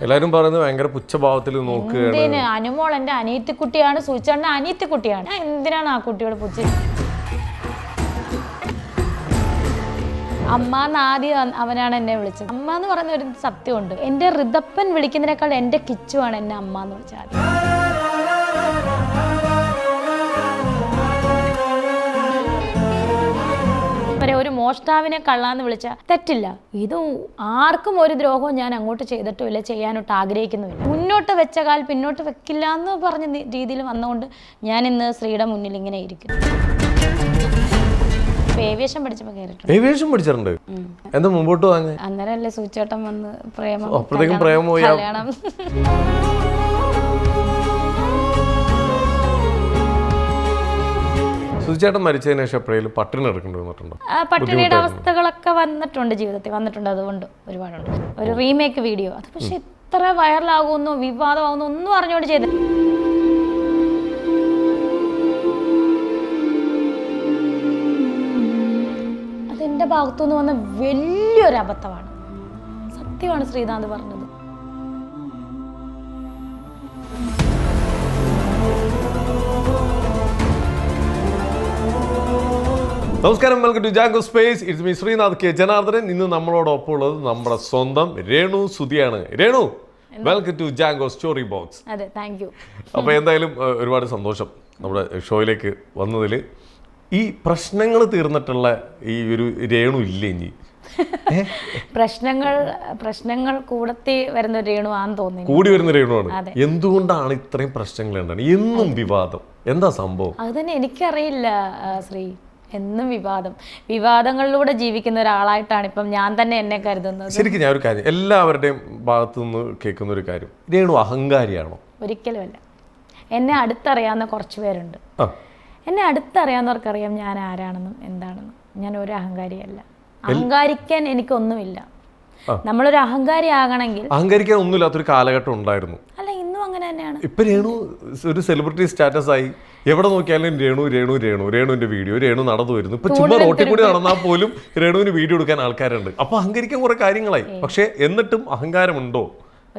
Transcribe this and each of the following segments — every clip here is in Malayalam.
എല്ലാരും പറയുന്നത് ഭയങ്കര പുച്ഛഭാവത്തിൽ നോക്കുകയാണ്. അനുമോൾ എന്റെ അനിയത്തിക്കുട്ടിയാണ്, സൂചിച്ചേട്ടന്റെ അനിയത്തിക്കുട്ടിയാണ്. എന്തിനാണ് ആ കുട്ടിയോട് പുച്ഛ? അമ്മ ആദ്യം അവനാണ് എന്നെ വിളിച്ചത്. അമ്മ എന്ന് പറയുന്ന ഒരു സത്യമുണ്ട്. എന്റെ ഋതപ്പൻ വിളിക്കുന്നതിനേക്കാൾ എന്റെ കിച്ചുവാണ് എന്നെ അമ്മ എന്ന് വിളിച്ചത്. ഒരു മോഷ്ടാവിനെ കള്ളാന്ന് വിളിച്ച തെറ്റില്ല. ഇത് ആർക്കും ഒരു ദ്രോഹവും ഞാൻ അങ്ങോട്ട് ചെയ്തിട്ടുമില്ല, ചെയ്യാനോട്ട് ആഗ്രഹിക്കുന്നുമില്ല. മുന്നോട്ട് വെച്ച കാൽ പിന്നോട്ട് വെക്കില്ല എന്ന് പറഞ്ഞ രീതിയിൽ വന്നുകൊണ്ട് ഞാൻ ഇന്ന് ശ്രീയുടെ മുന്നിൽ ഇങ്ങനെ ഇരിക്കുന്നു. ഏവിയേഷൻ പഠിച്ചപ്പോൾ കേറിട്ടുണ്ട്. ഏവിയേഷൻ പഠിച്ചിട്ടുണ്ട്. എന്താ മുമ്പോട്ട് വാങ്ങ? അന്നേരമല്ലേ സൂചേട്ടൻ വന്ന് പ്രേമം കല്യാണം. സുചേട്ടൻ മരിച്ചതിന് ശേഷം എപ്പോഴേലും പട്ടിണി എടുക്കേണ്ടി വന്നിട്ടുണ്ടോ? പട്ടിണിയുടെ അവസ്ഥകളൊക്കെ വന്നിട്ടുണ്ട്, ജീവിതത്തിൽ വന്നിട്ടുണ്ട്. അതുകൊണ്ട് ഒരുപാടുണ്ട്. ഒരു റീമേക്ക് വീഡിയോ അത് പക്ഷെ എത്ര വൈറലാകുന്നു, വിവാദമാകുന്നു ഒന്നും അറിഞ്ഞോണ്ട് ചെയ്ത്. അതെന്റെ ഭാഗത്തുനിന്ന് വന്ന വലിയൊരു അബദ്ധമാണ്. സത്യമാണ് ശ്രീകാന്ത് പറഞ്ഞത്. നമസ്കാരം, welcome to Jango space. It's me Sreenath K Janardhanan. ഇന്ന് നമ്മളോടൊപ്പം ഉള്ളത് നമ്മുടെ സ്വന്തം രേണു സുധിയാണ്. Renu, welcome to Jango story box. അതെ, താങ്ക് യു. അപ്പോൾ എന്തായാലും ഒരുപാട് സന്തോഷം നമ്മുടെ ഷോയിലേക്ക് വന്നതിൽ. ഈ പ്രശ്നങ്ങൾ തീർന്നിട്ടുള്ള ഈ ഒരു രേണു ഇല്ല ഇനി. പ്രശ്നങ്ങൾ കൂടത്തി വരുന്ന രേണു ആണെന്ന് തോന്നി. കൂടി വരുന്ന രേണുവാണ്. എന്തുകൊണ്ടാണ് ഇത്രയും പ്രശ്നങ്ങൾ? എന്താണ് എന്നും വിവാദം? എന്താ സംഭവം? അത് തന്നെ എനിക്കറിയില്ല ശ്രീ. എന്നും വിവാദങ്ങളിലൂടെ ജീവിക്കുന്ന ഒരാളായിട്ടാണ് ഇപ്പം ഞാൻ തന്നെ എന്നെ കരുതുന്നത്. ശരിക്കും ഞാൻ ഒരു കാര്യം എല്ലാവരുടെയും ഭാഗത്തു നിന്ന് കേൾക്കുന്ന ഒരു കാര്യം, രേണു അഹങ്കാരിയാണോ? ഒരിക്കലുമല്ല. എന്നെ അടുത്തറിയാവുന്ന കുറച്ച് പേരുണ്ട്. എന്നെ അടുത്തറിയാവുന്നവർക്കറിയാം ഞാൻ ആരാണെന്നും എന്താണെന്നും. ഞാൻ ഒരു അഹങ്കാരിയല്ല. അഹങ്കാരിക്കാൻ എനിക്കൊന്നുമില്ല. നമ്മളൊരു അഹങ്കാരി ആകണമെങ്കിൽ അഹങ്കരിക്കാൻ ഒന്നുമില്ലാത്തൊരു കാലഘട്ടം ഉണ്ടായിരുന്നു. അല്ല, ഇന്നും അങ്ങനെ തന്നെയാണ്. ഇപ്പൊ രേണു ഒരു സെലിബ്രിറ്റി സ്റ്റാറ്റസ് ആയി. എവിടെ നോക്കിയാലും രേണു രേണു രേണു രേണുവിന്റെ വീഡിയോ, രേണു നടന്നു വരുന്നു. ഇപ്പൊ ചുമ്മാ റോട്ടിൽ കൂടി നടന്നാൽ പോലും രേണുവിന് വീഡിയോ എടുക്കാൻ ആൾക്കാരുണ്ട്. അപ്പൊ അഹങ്കരിക്കാൻ കുറെ കാര്യങ്ങളായി. പക്ഷെ എന്നിട്ടും അഹങ്കാരമുണ്ടോ?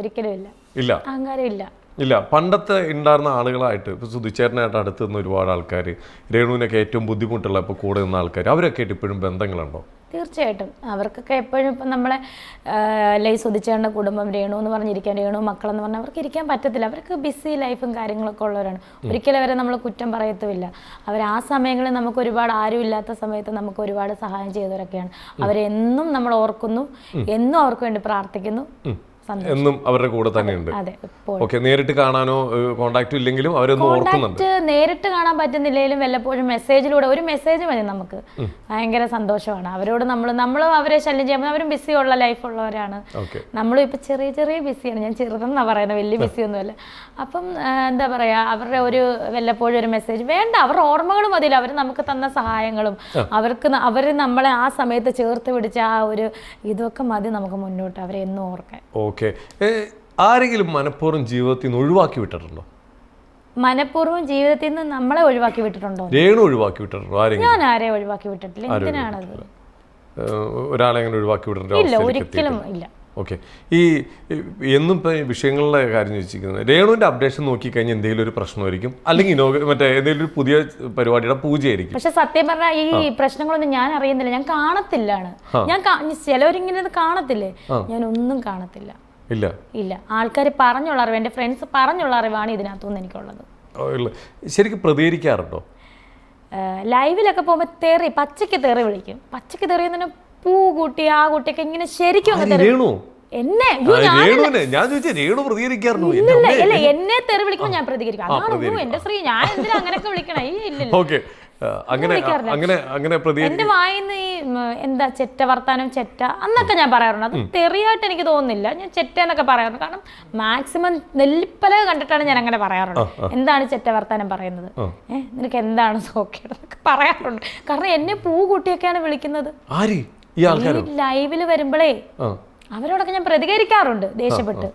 ഒരിക്കലും ഇല്ല. ഇല്ല, അഹങ്കാരം ഇല്ല. ഇല്ല. പണ്ടത്തെ ഉണ്ടായിരുന്ന ആളുകളായിട്ട് ഇപ്പൊ സുധിച്ചേട്ടനായിട്ട് അടുത്ത് നിന്ന് ഒരുപാട് ആൾക്കാർ, രേണുവിനൊക്കെ ഏറ്റവും ബുദ്ധിമുട്ടുള്ള ഇപ്പോൾ കൂടെ നിന്ന ആൾക്കാർ, അവരൊക്കെ ആയിട്ട് ഇപ്പോഴും ബന്ധങ്ങളുണ്ടോ? തീർച്ചയായിട്ടും. അവർക്കൊക്കെ എപ്പോഴും ഇപ്പം നമ്മളെ സുധിച്ചേട്ടൻ്റെ കുടുംബം രേണു എന്ന് പറഞ്ഞിരിക്കാൻ, രേണു മക്കളെന്ന് പറഞ്ഞാൽ അവർക്ക് ഇരിക്കാൻ പറ്റത്തില്ല. അവർക്ക് ബിസി ലൈഫും കാര്യങ്ങളൊക്കെ ഉള്ളവരാണ്. ഒരിക്കലും അവരെ നമ്മൾ കുറ്റം പറയത്തുമില്ല. അവർ ആ സമയങ്ങളിൽ നമുക്ക് ഒരുപാട് ആരും ഇല്ലാത്ത സമയത്ത് നമുക്ക് ഒരുപാട് സഹായം ചെയ്തവരൊക്കെയാണ്. അവരെന്നും നമ്മൾ ഓർക്കുന്നു, എന്നും അവർക്ക് വേണ്ടി പ്രാർത്ഥിക്കുന്നു. എന്നും അവരുടെ കൂടെ തന്നെയുണ്ട്. ഓക്കെ, നേരിട്ട് കാണാനോ കോണ്ടാക്ട് ഇല്ലെങ്കിലും അവരൊന്നും ഓർക്കുന്നുണ്ട്. നേരിട്ട് കാണാൻ പറ്റുന്നില്ലെങ്കിലും വല്ലപ്പോഴും മെസ്സേജിലൂടെ ഒരു മെസ്സേജ് മതി നമുക്ക്. ഭയങ്കര സന്തോഷമാണ്. അവരോട് നമ്മൾ അവരെ ശല്യം ചെയ്യുമ്പോൾ അവരും ബിസി ഉള്ള ലൈഫ് ഉള്ളവരാണ്. നമ്മളും ഇപ്പൊ ചെറിയ ചെറിയ ബിസിയാണ്. ഞാൻ ചെറുതെന്നാ പറയുന്നത്, വലിയ ബിസി ഒന്നുമല്ല. അപ്പം എന്താ പറയാ, അവരുടെ ഒരു വല്ലപ്പോഴും ഒരു മെസ്സേജ് വേണ്ട, അവരുടെ ഓർമ്മകൾ മതിയില്ല. അവർ നമുക്ക് തന്ന സഹായങ്ങളും അവർ നമ്മളെ ആ സമയത്ത് ചേർത്ത് പിടിച്ച ആ ഒരു ഇതൊക്കെ മതി നമുക്ക് മുന്നോട്ട് അവരെ എന്നും ഓർക്കാൻ. ഓക്കെ, ആരെങ്കിലും മനഃപൂർവ്വം ജീവിതത്തിൽ നിന്ന് ഒഴിവാക്കി വിട്ടിട്ടുണ്ടോ? മനഃപൂർവ്വം ജീവിതത്തിൽ നിന്ന് നമ്മളെ ഒഴിവാക്കി വിട്ടിട്ടുണ്ടോ? രേണു ഒഴിവാക്കി വിട്ടിട്ടുണ്ടോ? ഞാൻ ആരെയും ഒഴിവാക്കി വിട്ടിട്ടില്ല. എന്തിനാണത്? ഒരാളെ അങ്ങനെ ഒഴിവാക്കി വിട്ടിട്ടുണ്ടോ? ഇല്ല, ഒരിക്കലും ഇല്ല. ഓക്കെ, ഈ എന്നും ഇപ്പം വിഷയങ്ങളുടെ കാര്യം ചോദിച്ചിരിക്കുന്നത്, രേണുവിന്റെ അപ്ഡേഷൻ നോക്കിക്കഴിഞ്ഞാൽ എന്തെങ്കിലും ഒരു പ്രശ്നമായിരിക്കും, അല്ലെങ്കിൽ മറ്റേ എന്തെങ്കിലും ഒരു പുതിയ പരിപാടിയുടെ പൂജയായിരിക്കും. പക്ഷെ സത്യം പറഞ്ഞാൽ ഈ പ്രശ്നങ്ങളൊന്നും ഞാൻ അറിയുന്നില്ല, ഞാൻ കാണത്തില്ലാണ്. ഞാൻ ചിലവരിങ്ങനെ കാണത്തില്ലേ, ഞാൻ ഒന്നും കാണത്തില്ല. ഇല്ല ഇല്ല. ആൾക്കാർ പറഞ്ഞുള്ള അറിവ്, എൻ്റെ ഫ്രണ്ട്സ് പറഞ്ഞുള്ള അറിവാണ് ഇതിനകത്തുനിന്ന് എനിക്കുള്ളത്. ശരിക്കും പ്രതികരിക്കാറുണ്ടോ? ലൈവിലൊക്കെ പോകുമ്പോൾ പച്ചയ്ക്ക് തെറി വിളിക്കും. പച്ചയ്ക്ക് തെറി എന്ന് പറഞ്ഞാൽ പൂ കൂട്ടി ആ കുട്ടിയൊക്കെ ഇങ്ങനെ ശരിക്കും എന്നെ തെറി വിളിക്കുമ്പോൾ ഞാൻ പ്രതികരിക്കും. അതാണ് എന്റെ ശ്രീ, ഞാൻ എന്തിനാ അങ്ങനെയൊക്കെ വിളിക്കണേ? എന്റെ വായിന്ന് ഈ എന്താ ചെറ്റ വർത്താനം, ചെറ്റ എന്നൊക്കെ ഞാൻ പറയാറുണ്ട്. അത് തെറിയായിട്ട് എനിക്ക് തോന്നുന്നില്ല. ഞാൻ ചെറ്റ എന്നൊക്കെ പറയാറുണ്ട്. കാരണം മാക്സിമം നെല്ലിപ്പല കണ്ടിട്ടാണ് ഞാൻ അങ്ങനെ പറയാറുണ്ട്. എന്താണ് ചെറ്റ വർത്താനം പറയുന്നത്, നിനക്ക് എന്താണ് സോക്കേടൊക്കെ പറയാറുണ്ട്. കാരണം എന്നെ പൂ കൂട്ടിയൊക്കെയാണ് വിളിക്കുന്നത്. ലൈവില് വരുമ്പോഴേ അവരോടൊക്കെ ഞാൻ പ്രതികരിക്കാറുണ്ട് ദേഷ്യപ്പെട്ട്.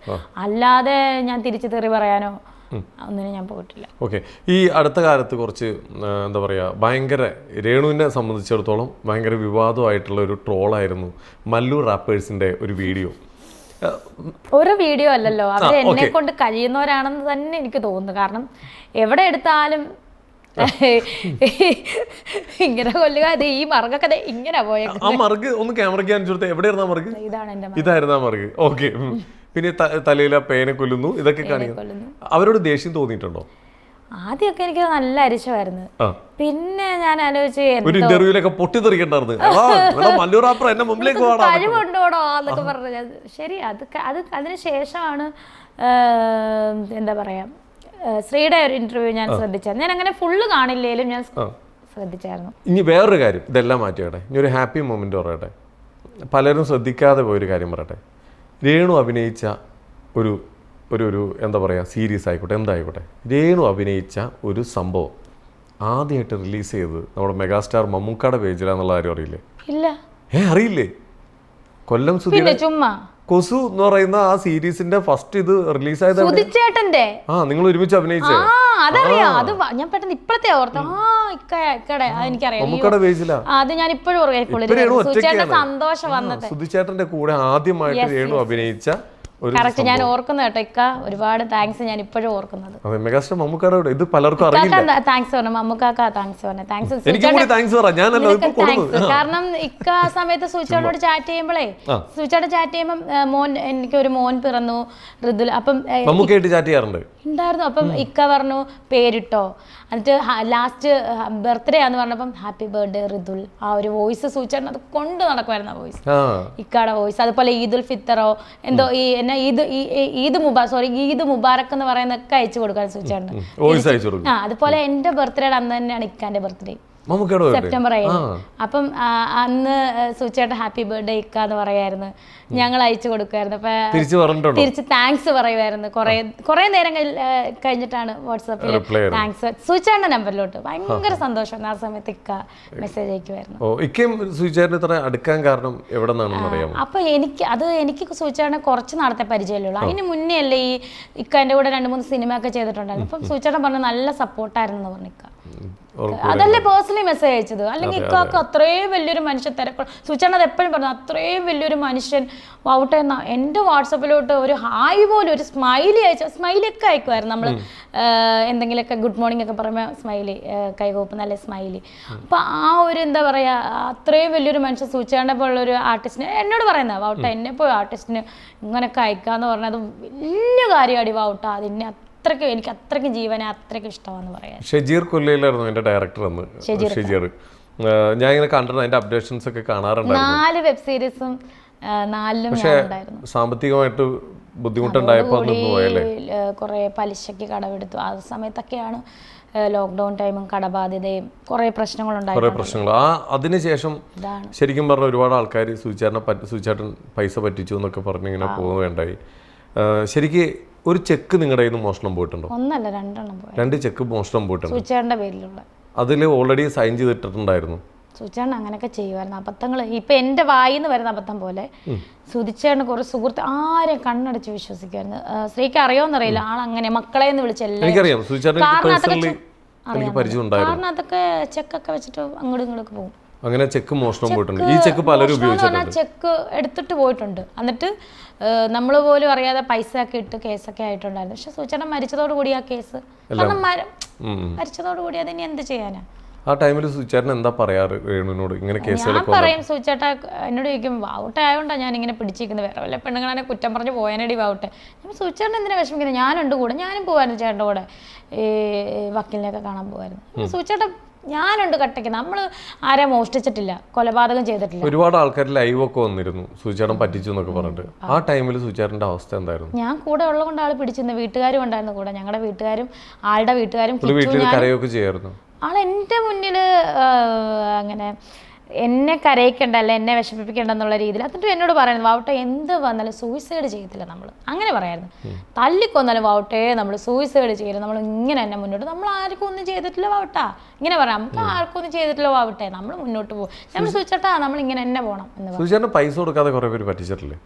അല്ലാതെ ഞാൻ തിരിച്ചു തെറി പറയാനോ ഒന്നിനും ഞാൻ പോയിട്ടില്ല. ഓക്കെ, ഈ അടുത്ത കാലത്ത് കുറച്ച് എന്താ പറയുക, ഭയങ്കര രേണുവിനെ സംബന്ധിച്ചിടത്തോളം ഭയങ്കര വിവാദമായിട്ടുള്ള ഒരു ട്രോളായിരുന്നു മല്ലു റാപ്പേഴ്സിൻ്റെ ഒരു വീഡിയോ. ഒരു വീഡിയോ അല്ലല്ലോ, അവർ എന്നെ കൊണ്ട് കഴിയുന്നവരാണെന്ന് തന്നെ എനിക്ക് തോന്നുന്നു. കാരണം എവിടെ എടുത്താലും ഇങ്ങനെ കൊല്ലുക, ഈ മറുകൊക്കെ ഇങ്ങനെ പോയത്. ആ മറുക് ഒന്ന് ക്യാമറയ്ക്ക് കാണിച്ചു കൊടുത്തേ. എവിടെയായിരുന്നു ആ മറുക്? ഇതാണ് എന്റെ ഇതായിരുന്നു ആ മറുക്. ഓക്കെ. പിന്നെ തലയില പേനെ കൊല്ലുന്നു, ഇതൊക്കെ കാണിക്കുന്നു. അവരോട് ദേഷ്യം തോന്നിയിട്ടുണ്ടോ? ആദ്യമൊക്കെ എനിക്ക് നല്ല അരിശമായിരുന്നു. പിന്നെ ഞാൻ ആലോചിച്ച് ഒരു ഇന്റർവ്യൂലൊക്കെ പൊട്ടിത്തെറിക്കണ്ടായിരുന്നു, കഴിവുണ്ടോടോ എന്നൊക്കെ പറഞ്ഞു. ശരി, അതിന് ശേഷമാണ് എന്താ പറയാ, ശ്രീയുടെ ഒരു ഇന്റർവ്യൂ ഞാൻ ശ്രദ്ധിച്ചായിരുന്നു. ഞാൻ അങ്ങനെ ഫുള്ള് കാണില്ലേലും ഞാൻ ശ്രദ്ധിച്ചായിരുന്നു. ഇനി വേറൊരു കാര്യം, ഇതെല്ലാം മാറ്റിയാട്ടെ, ഇനി ഒരു ഹാപ്പി മൊമെന്റ് പറയട്ടെ. പലരും ശ്രദ്ധിക്കാതെ പോയൊരു കാര്യം പറയട്ടെ. രേണു അഭിനയിച്ച ഒരു എന്താ പറയുക, സീരീസ് ആയിക്കോട്ടെ, എന്തായിക്കോട്ടെ, രേണു അഭിനയിച്ച ഒരു സംഭവം ആദ്യമായിട്ട് റിലീസ് ചെയ്തത് നമ്മുടെ മെഗാസ്റ്റാർ മമ്മൂക്കയുടെ പേജിലാന്നുള്ള കാര്യം അറിയില്ലേ? ഇല്ല. അറിയില്ലേ? കൊല്ലം സുധീര ചുമ്മാ കൊസു എന്ന് പറയുന്ന ആ സീരീസിന്റെ ഫസ്റ്റ് ഇത് റിലീസ് ആയത് സുധിച്ചേട്ടന്റെ. നിങ്ങൾ ഒരുമിച്ച് അഭിനയിച്ചേ? അതറിയാം. അത് ഞാൻ പെട്ടെന്ന് ഇപ്പോഴത്തെ ഓർത്ത. എനിക്കറിയാം, മമ്മൂക്കയുടെ പേജിലാ. അത് ഞാൻ ഇപ്പോഴും സന്തോഷം വന്നത്. സുധിച്ചേട്ടന്റെ കൂടെ ആദ്യമായിട്ട് രേണു അഭിനയിച്ച കറക്റ്റ് ഞാൻ ഓർക്കുന്നു കേട്ടോ. ഇക്ക ഒരുപാട് താങ്ക്സ്, ഞാൻ ഇപ്പോഴും ഓർക്കുന്നത്. മെഗാസ്റ്റാർ മമ്മൂക്കയുടെ ഇത് പലർക്കും അറിയില്ല. താങ്ക്സ് പറഞ്ഞു മമ്മൂക്കാക്ക, താങ്ക്സ് പറഞ്ഞു. കാരണം ഇക്ക ആ സമയത്ത് സൂചിച്ചോട് ചാറ്റ് ചെയ്യുമ്പോഴേ, സൂചിച്ചോട് ചാറ്റ് ചെയ്യുമ്പോൾ മോൻ, എനിക്കൊരു മോൻ പിറന്നു ഋതുൽ. അപ്പം ഉണ്ടായിരുന്നു. അപ്പം ഇക്ക പറഞ്ഞു പേരിട്ടോ. എന്നിട്ട് ലാസ്റ്റ് ബർത്ത്ഡേ ആന്ന് പറഞ്ഞപ്പം ഹാപ്പി ബർത്ത്ഡേ ഋതുൽ. ആ ഒരു വോയിസ് സൂചിച്ചേട്ടൻ അത് കൊണ്ട് നടക്കുമായിരുന്നു, ആ വോയിസ്, ഇക്കയുടെ വോയിസ്. അതുപോലെ ഈദുൽ ഫിത്തറോ എന്തോ ഈദ് മുബാറക്ക് എന്ന് പറയുന്നൊക്കെ അയച്ചു കൊടുക്കാൻ സൂചിച്ചേട്ടൻ. അതുപോലെ എന്റെ ബർത്ത്ഡേയുടെ അന്ന് തന്നെയാണ് ഇക്കാന്റെ ബർത്ത്ഡേ, സെപ്റ്റംബർ 7. അപ്പം അന്ന് സൂചിച്ചേട്ടൻ ഹാപ്പി ബർത്ത്ഡേ ഇക്ക എന്ന് പറയായിരുന്നു. ഞങ്ങൾ അയച്ചു കൊടുക്കുമായിരുന്നു. അപ്പൊ തിരിച്ച് താങ്ക്സ് പറയുമായിരുന്നു. കുറെ നേരം കഴിഞ്ഞിട്ടാണ് വാട്സാപ്പിൽ താങ്ക്സ് സൂചിച്ചേട്ടന്റെ നമ്പറിലോട്ട്. ഭയങ്കര സന്തോഷം ആ സമയത്ത് ഇക്ക മെസ്സേജ് അയക്കുമായിരുന്നു. അപ്പൊ എനിക്ക് സൂചിച്ചേട്ടനെ കുറച്ച് നാളത്തെ പരിചയമല്ലോ. അതിന് മുന്നേ അല്ലേ ഈ ഇക്കന്റെ കൂടെ 2-3 സിനിമ ഒക്കെ ചെയ്തിട്ടുണ്ടായിരുന്നു. അപ്പം സൂചിച്ചേട്ടൻ പറഞ്ഞു നല്ല സപ്പോർട്ടായിരുന്നു പറഞ്ഞു ഇക്ക. അതല്ലേ പേഴ്സണലി മെസ്സേജ് അയച്ചത്. അല്ലെങ്കിൽ ഇക്കാക്ക് അത്രയും വലിയൊരു മനുഷ്യൻ സൂചിച്ചേട്ടൻ അത് എപ്പോഴും പറഞ്ഞു, അത്രയും വലിയൊരു മനുഷ്യൻ ഔട്ടെ എന്ന എൻ്റെ വാട്സപ്പിലോട്ട് ഒരു ഹായ് പോലും, ഒരു സ്മൈലി സ്മൈലിയൊക്കെ അയക്കുമായിരുന്നു. നമ്മൾ എന്തെങ്കിലുമൊക്കെ ഗുഡ് മോർണിംഗ് ഒക്കെ പറയുമ്പോൾ സ്മൈലി, കൈകോപ്പ് നല്ല സ്മൈലി. അപ്പം ആ ഒരു എന്താ പറയുക, അത്രയും വലിയൊരു മനുഷ്യൻ സൂചിച്ചേട്ടനെ പോലുള്ളൊരു ആർട്ടിസ്റ്റിന് എന്നോട് പറയുന്നത് വൗട്ട എന്നെ പോയി ആർട്ടിസ്റ്റിന് ഇങ്ങനെയൊക്കെ അയക്കാന്ന് പറഞ്ഞത് വലിയ കാര്യമാണ് വൗട്ട. അതിനെ എനിക്ക് അത്രയ്ക്ക് ജീവനെ അത്രയ്ക്ക് ഇഷ്ടമാണെന്ന് പറയാം. ഷെജീർ കൊല്ലയിലായിരുന്നു എൻ്റെ ഡയറക്ടർ എന്ന്. ഷെജീർ ഞാൻ ഇങ്ങനെ കണ്ടിരുന്നു, അതിന്റെ അപ്ഡേഷൻസ് ഒക്കെ കാണാറുണ്ടായിരുന്നു. 4 വെബ് സീരീസും 4ലും ഉണ്ടായിരുന്നു. സാമ്പത്തികമായിട്ട് ബുദ്ധിമുട്ടുണ്ടായപ്പോൾ കുറെ പലിശയ്ക്ക് കടമെടുത്തു. ആ സമയത്തൊക്കെയാണ് ലോക്ക്ഡൌൺ ടൈമും കടബാധ്യതയും കുറെ പ്രശ്നങ്ങളുണ്ടായിരുന്നു. അതിനുശേഷം ശരിക്കും പറഞ്ഞ ഒരുപാട് ആൾക്കാർ സൂചിച്ചേട്ടൻ പൈസ പറ്റിച്ചു എന്നൊക്കെ പറഞ്ഞ് ഇങ്ങനെ പോവുകയുണ്ടായി. ശരിക്ക് ഒരു ചെക്ക് നിങ്ങളുടെ കയ്യിൽ നിന്ന് മോഷണം പോയിട്ടുണ്ടോ? 1 അല്ല 2 എണ്ണം പോയി. 2 ചെക്ക് മോഷണം പോയിട്ടുണ്ട്. സൂചിച്ചേട്ടന്റെ പേരിലുള്ള. അതിൽ ഓൾറെഡി സൈൻ ചെയ്തിട്ടുണ്ടായിരുന്നു. സൂചിച്ചേട്ടൻ അങ്ങനെയൊക്കെ ചെയ്യുമായിരുന്നു അബദ്ധങ്ങൾ. ഇപ്പൊ എന്റെ വായിന്ന് വരുന്ന അബദ്ധം പോലെ സുധിച്ചേട്ടന് കുറെ സുഹൃത്ത് ആരെയും കണ്ണടച്ച് വിശ്വസിക്കുമായിരുന്നു. സ്ത്രീക്ക് അറിയോന്നറിയില്ല, ആളങ്ങനെ മക്കളെ എന്ന് വിളിച്ചല്ലേ. കാരണത്തൊക്കെ ചെക്കൊക്കെ വെച്ചിട്ട് അങ്ങോട്ടും ഇങ്ങോട്ടൊക്കെ പോകും. അങ്ങനെ ചെക്ക് മോഷണം പോയിട്ടുണ്ട്. ഈ ചെക്ക് പലരും ഉപയോഗിച്ചിട്ടുണ്ട്. ചെക്ക് എടുത്തിട്ട് പോയിട്ടുണ്ട്. എന്നിട്ട് നമ്മൾ പോലും അറിയാതെ പൈസ ഒക്കെ ഇട്ട് കേസൊക്കെ ആയിട്ടുണ്ടായിരുന്നു. പക്ഷെ സൂചന മരിച്ചതോടുകൂടി ആ കേസ്, കാരണം മരിച്ചതോടുകൂടി അതിന് എന്ത് ചെയ്യാനാ? ആ ടൈമിൽ സുചേട്ടൻ എന്താ പറയാറ് രേണുവിനോട് ഇങ്ങനെ കേസുകൾ? ഞാൻ പറയും, സുചേട്ട എന്നോട് ചോദിക്കും വാവട്ടെ ആയതുകൊണ്ടാണ് ഞാൻ ഇങ്ങനെ പിടിച്ചിരിക്കുന്നത്, വേറെ വല്ല പെണ്ണുങ്ങളെ കുറ്റം പറഞ്ഞ് പോയാനടി വാവട്ടെ. ഞാൻ സുചേട്ടൻ എന്തിനാ വിഷമിക്കുന്നത്? ഞാനുണ്ട് കൂടെ, ഞാനും പോകായിരുന്നു ചേട്ടൻ്റെ കൂടെ ഈ വക്കീലിനെയൊക്കെ കാണാൻ പോകുമായിരുന്നു. സുചേട്ടൻ ഞാനുണ്ട് കട്ടയ്ക്ക്. നമ്മൾ ആരെ മോഷ്ടിച്ചിട്ടില്ല, കൊലപാതകം ചെയ്തിട്ടില്ല. ഒരുപാട് ആൾക്കാർ ലൈവ് ഒക്കെ വന്നിരുന്നു സുചേട്ടൻ പറ്റിച്ചു എന്നൊക്കെ പറഞ്ഞിട്ട്. ആ ടൈമിൽ സുചേട്ടന്റെ അവസ്ഥ എന്തായിരുന്നു? ഞാൻ കൂടെ ഉള്ളതുകൊണ്ട് ആള് പിടിച്ചിരുന്നു. വീട്ടുകാരും ഉണ്ടായിരുന്നു കൂടെ, ഞങ്ങളുടെ വീട്ടുകാരും ആളുടെ വീട്ടുകാരും. കരയൊക്കെ ചെയ്യായിരുന്നു ആൾ എൻ്റെ മുന്നിൽ. അങ്ങനെ എന്നെ കരയിക്കണ്ടല്ല, എന്നെ വിഷമിപ്പിക്കണ്ട എന്നുള്ള രീതിയിൽ. എന്നിട്ട് എന്നോട് പറയുന്നത് വാവട്ടെ എന്ത് വന്നാലും സൂയിസൈഡ് ചെയ്യത്തില്ല നമ്മൾ, അങ്ങനെ പറയായിരുന്നു. തല്ലിക്കൊന്നാലും വാവട്ടെ നമ്മൾ സൂയിസൈഡ് ചെയ്യില്ല, നമ്മൾ ഇങ്ങനെ തന്നെ മുന്നോട്ട്, നമ്മൾ ആർക്കും ഒന്നും ചെയ്തിട്ടില്ല വാവട്ടാ, ഇങ്ങനെ പറയാം. നമുക്ക് ആർക്കും ഒന്നും ചെയ്തിട്ടില്ല വാവട്ടെ, നമ്മൾ മുന്നോട്ട് പോകും, നമ്മൾ സൂചിച്ചേട്ടാ നമ്മൾ ഇങ്ങനെ തന്നെ പോകണം എന്ന് പറഞ്ഞു. പൈസ കൊടുക്കാതെ കുറെ പേര് പറ്റിച്ചിട്ടില്ലേ?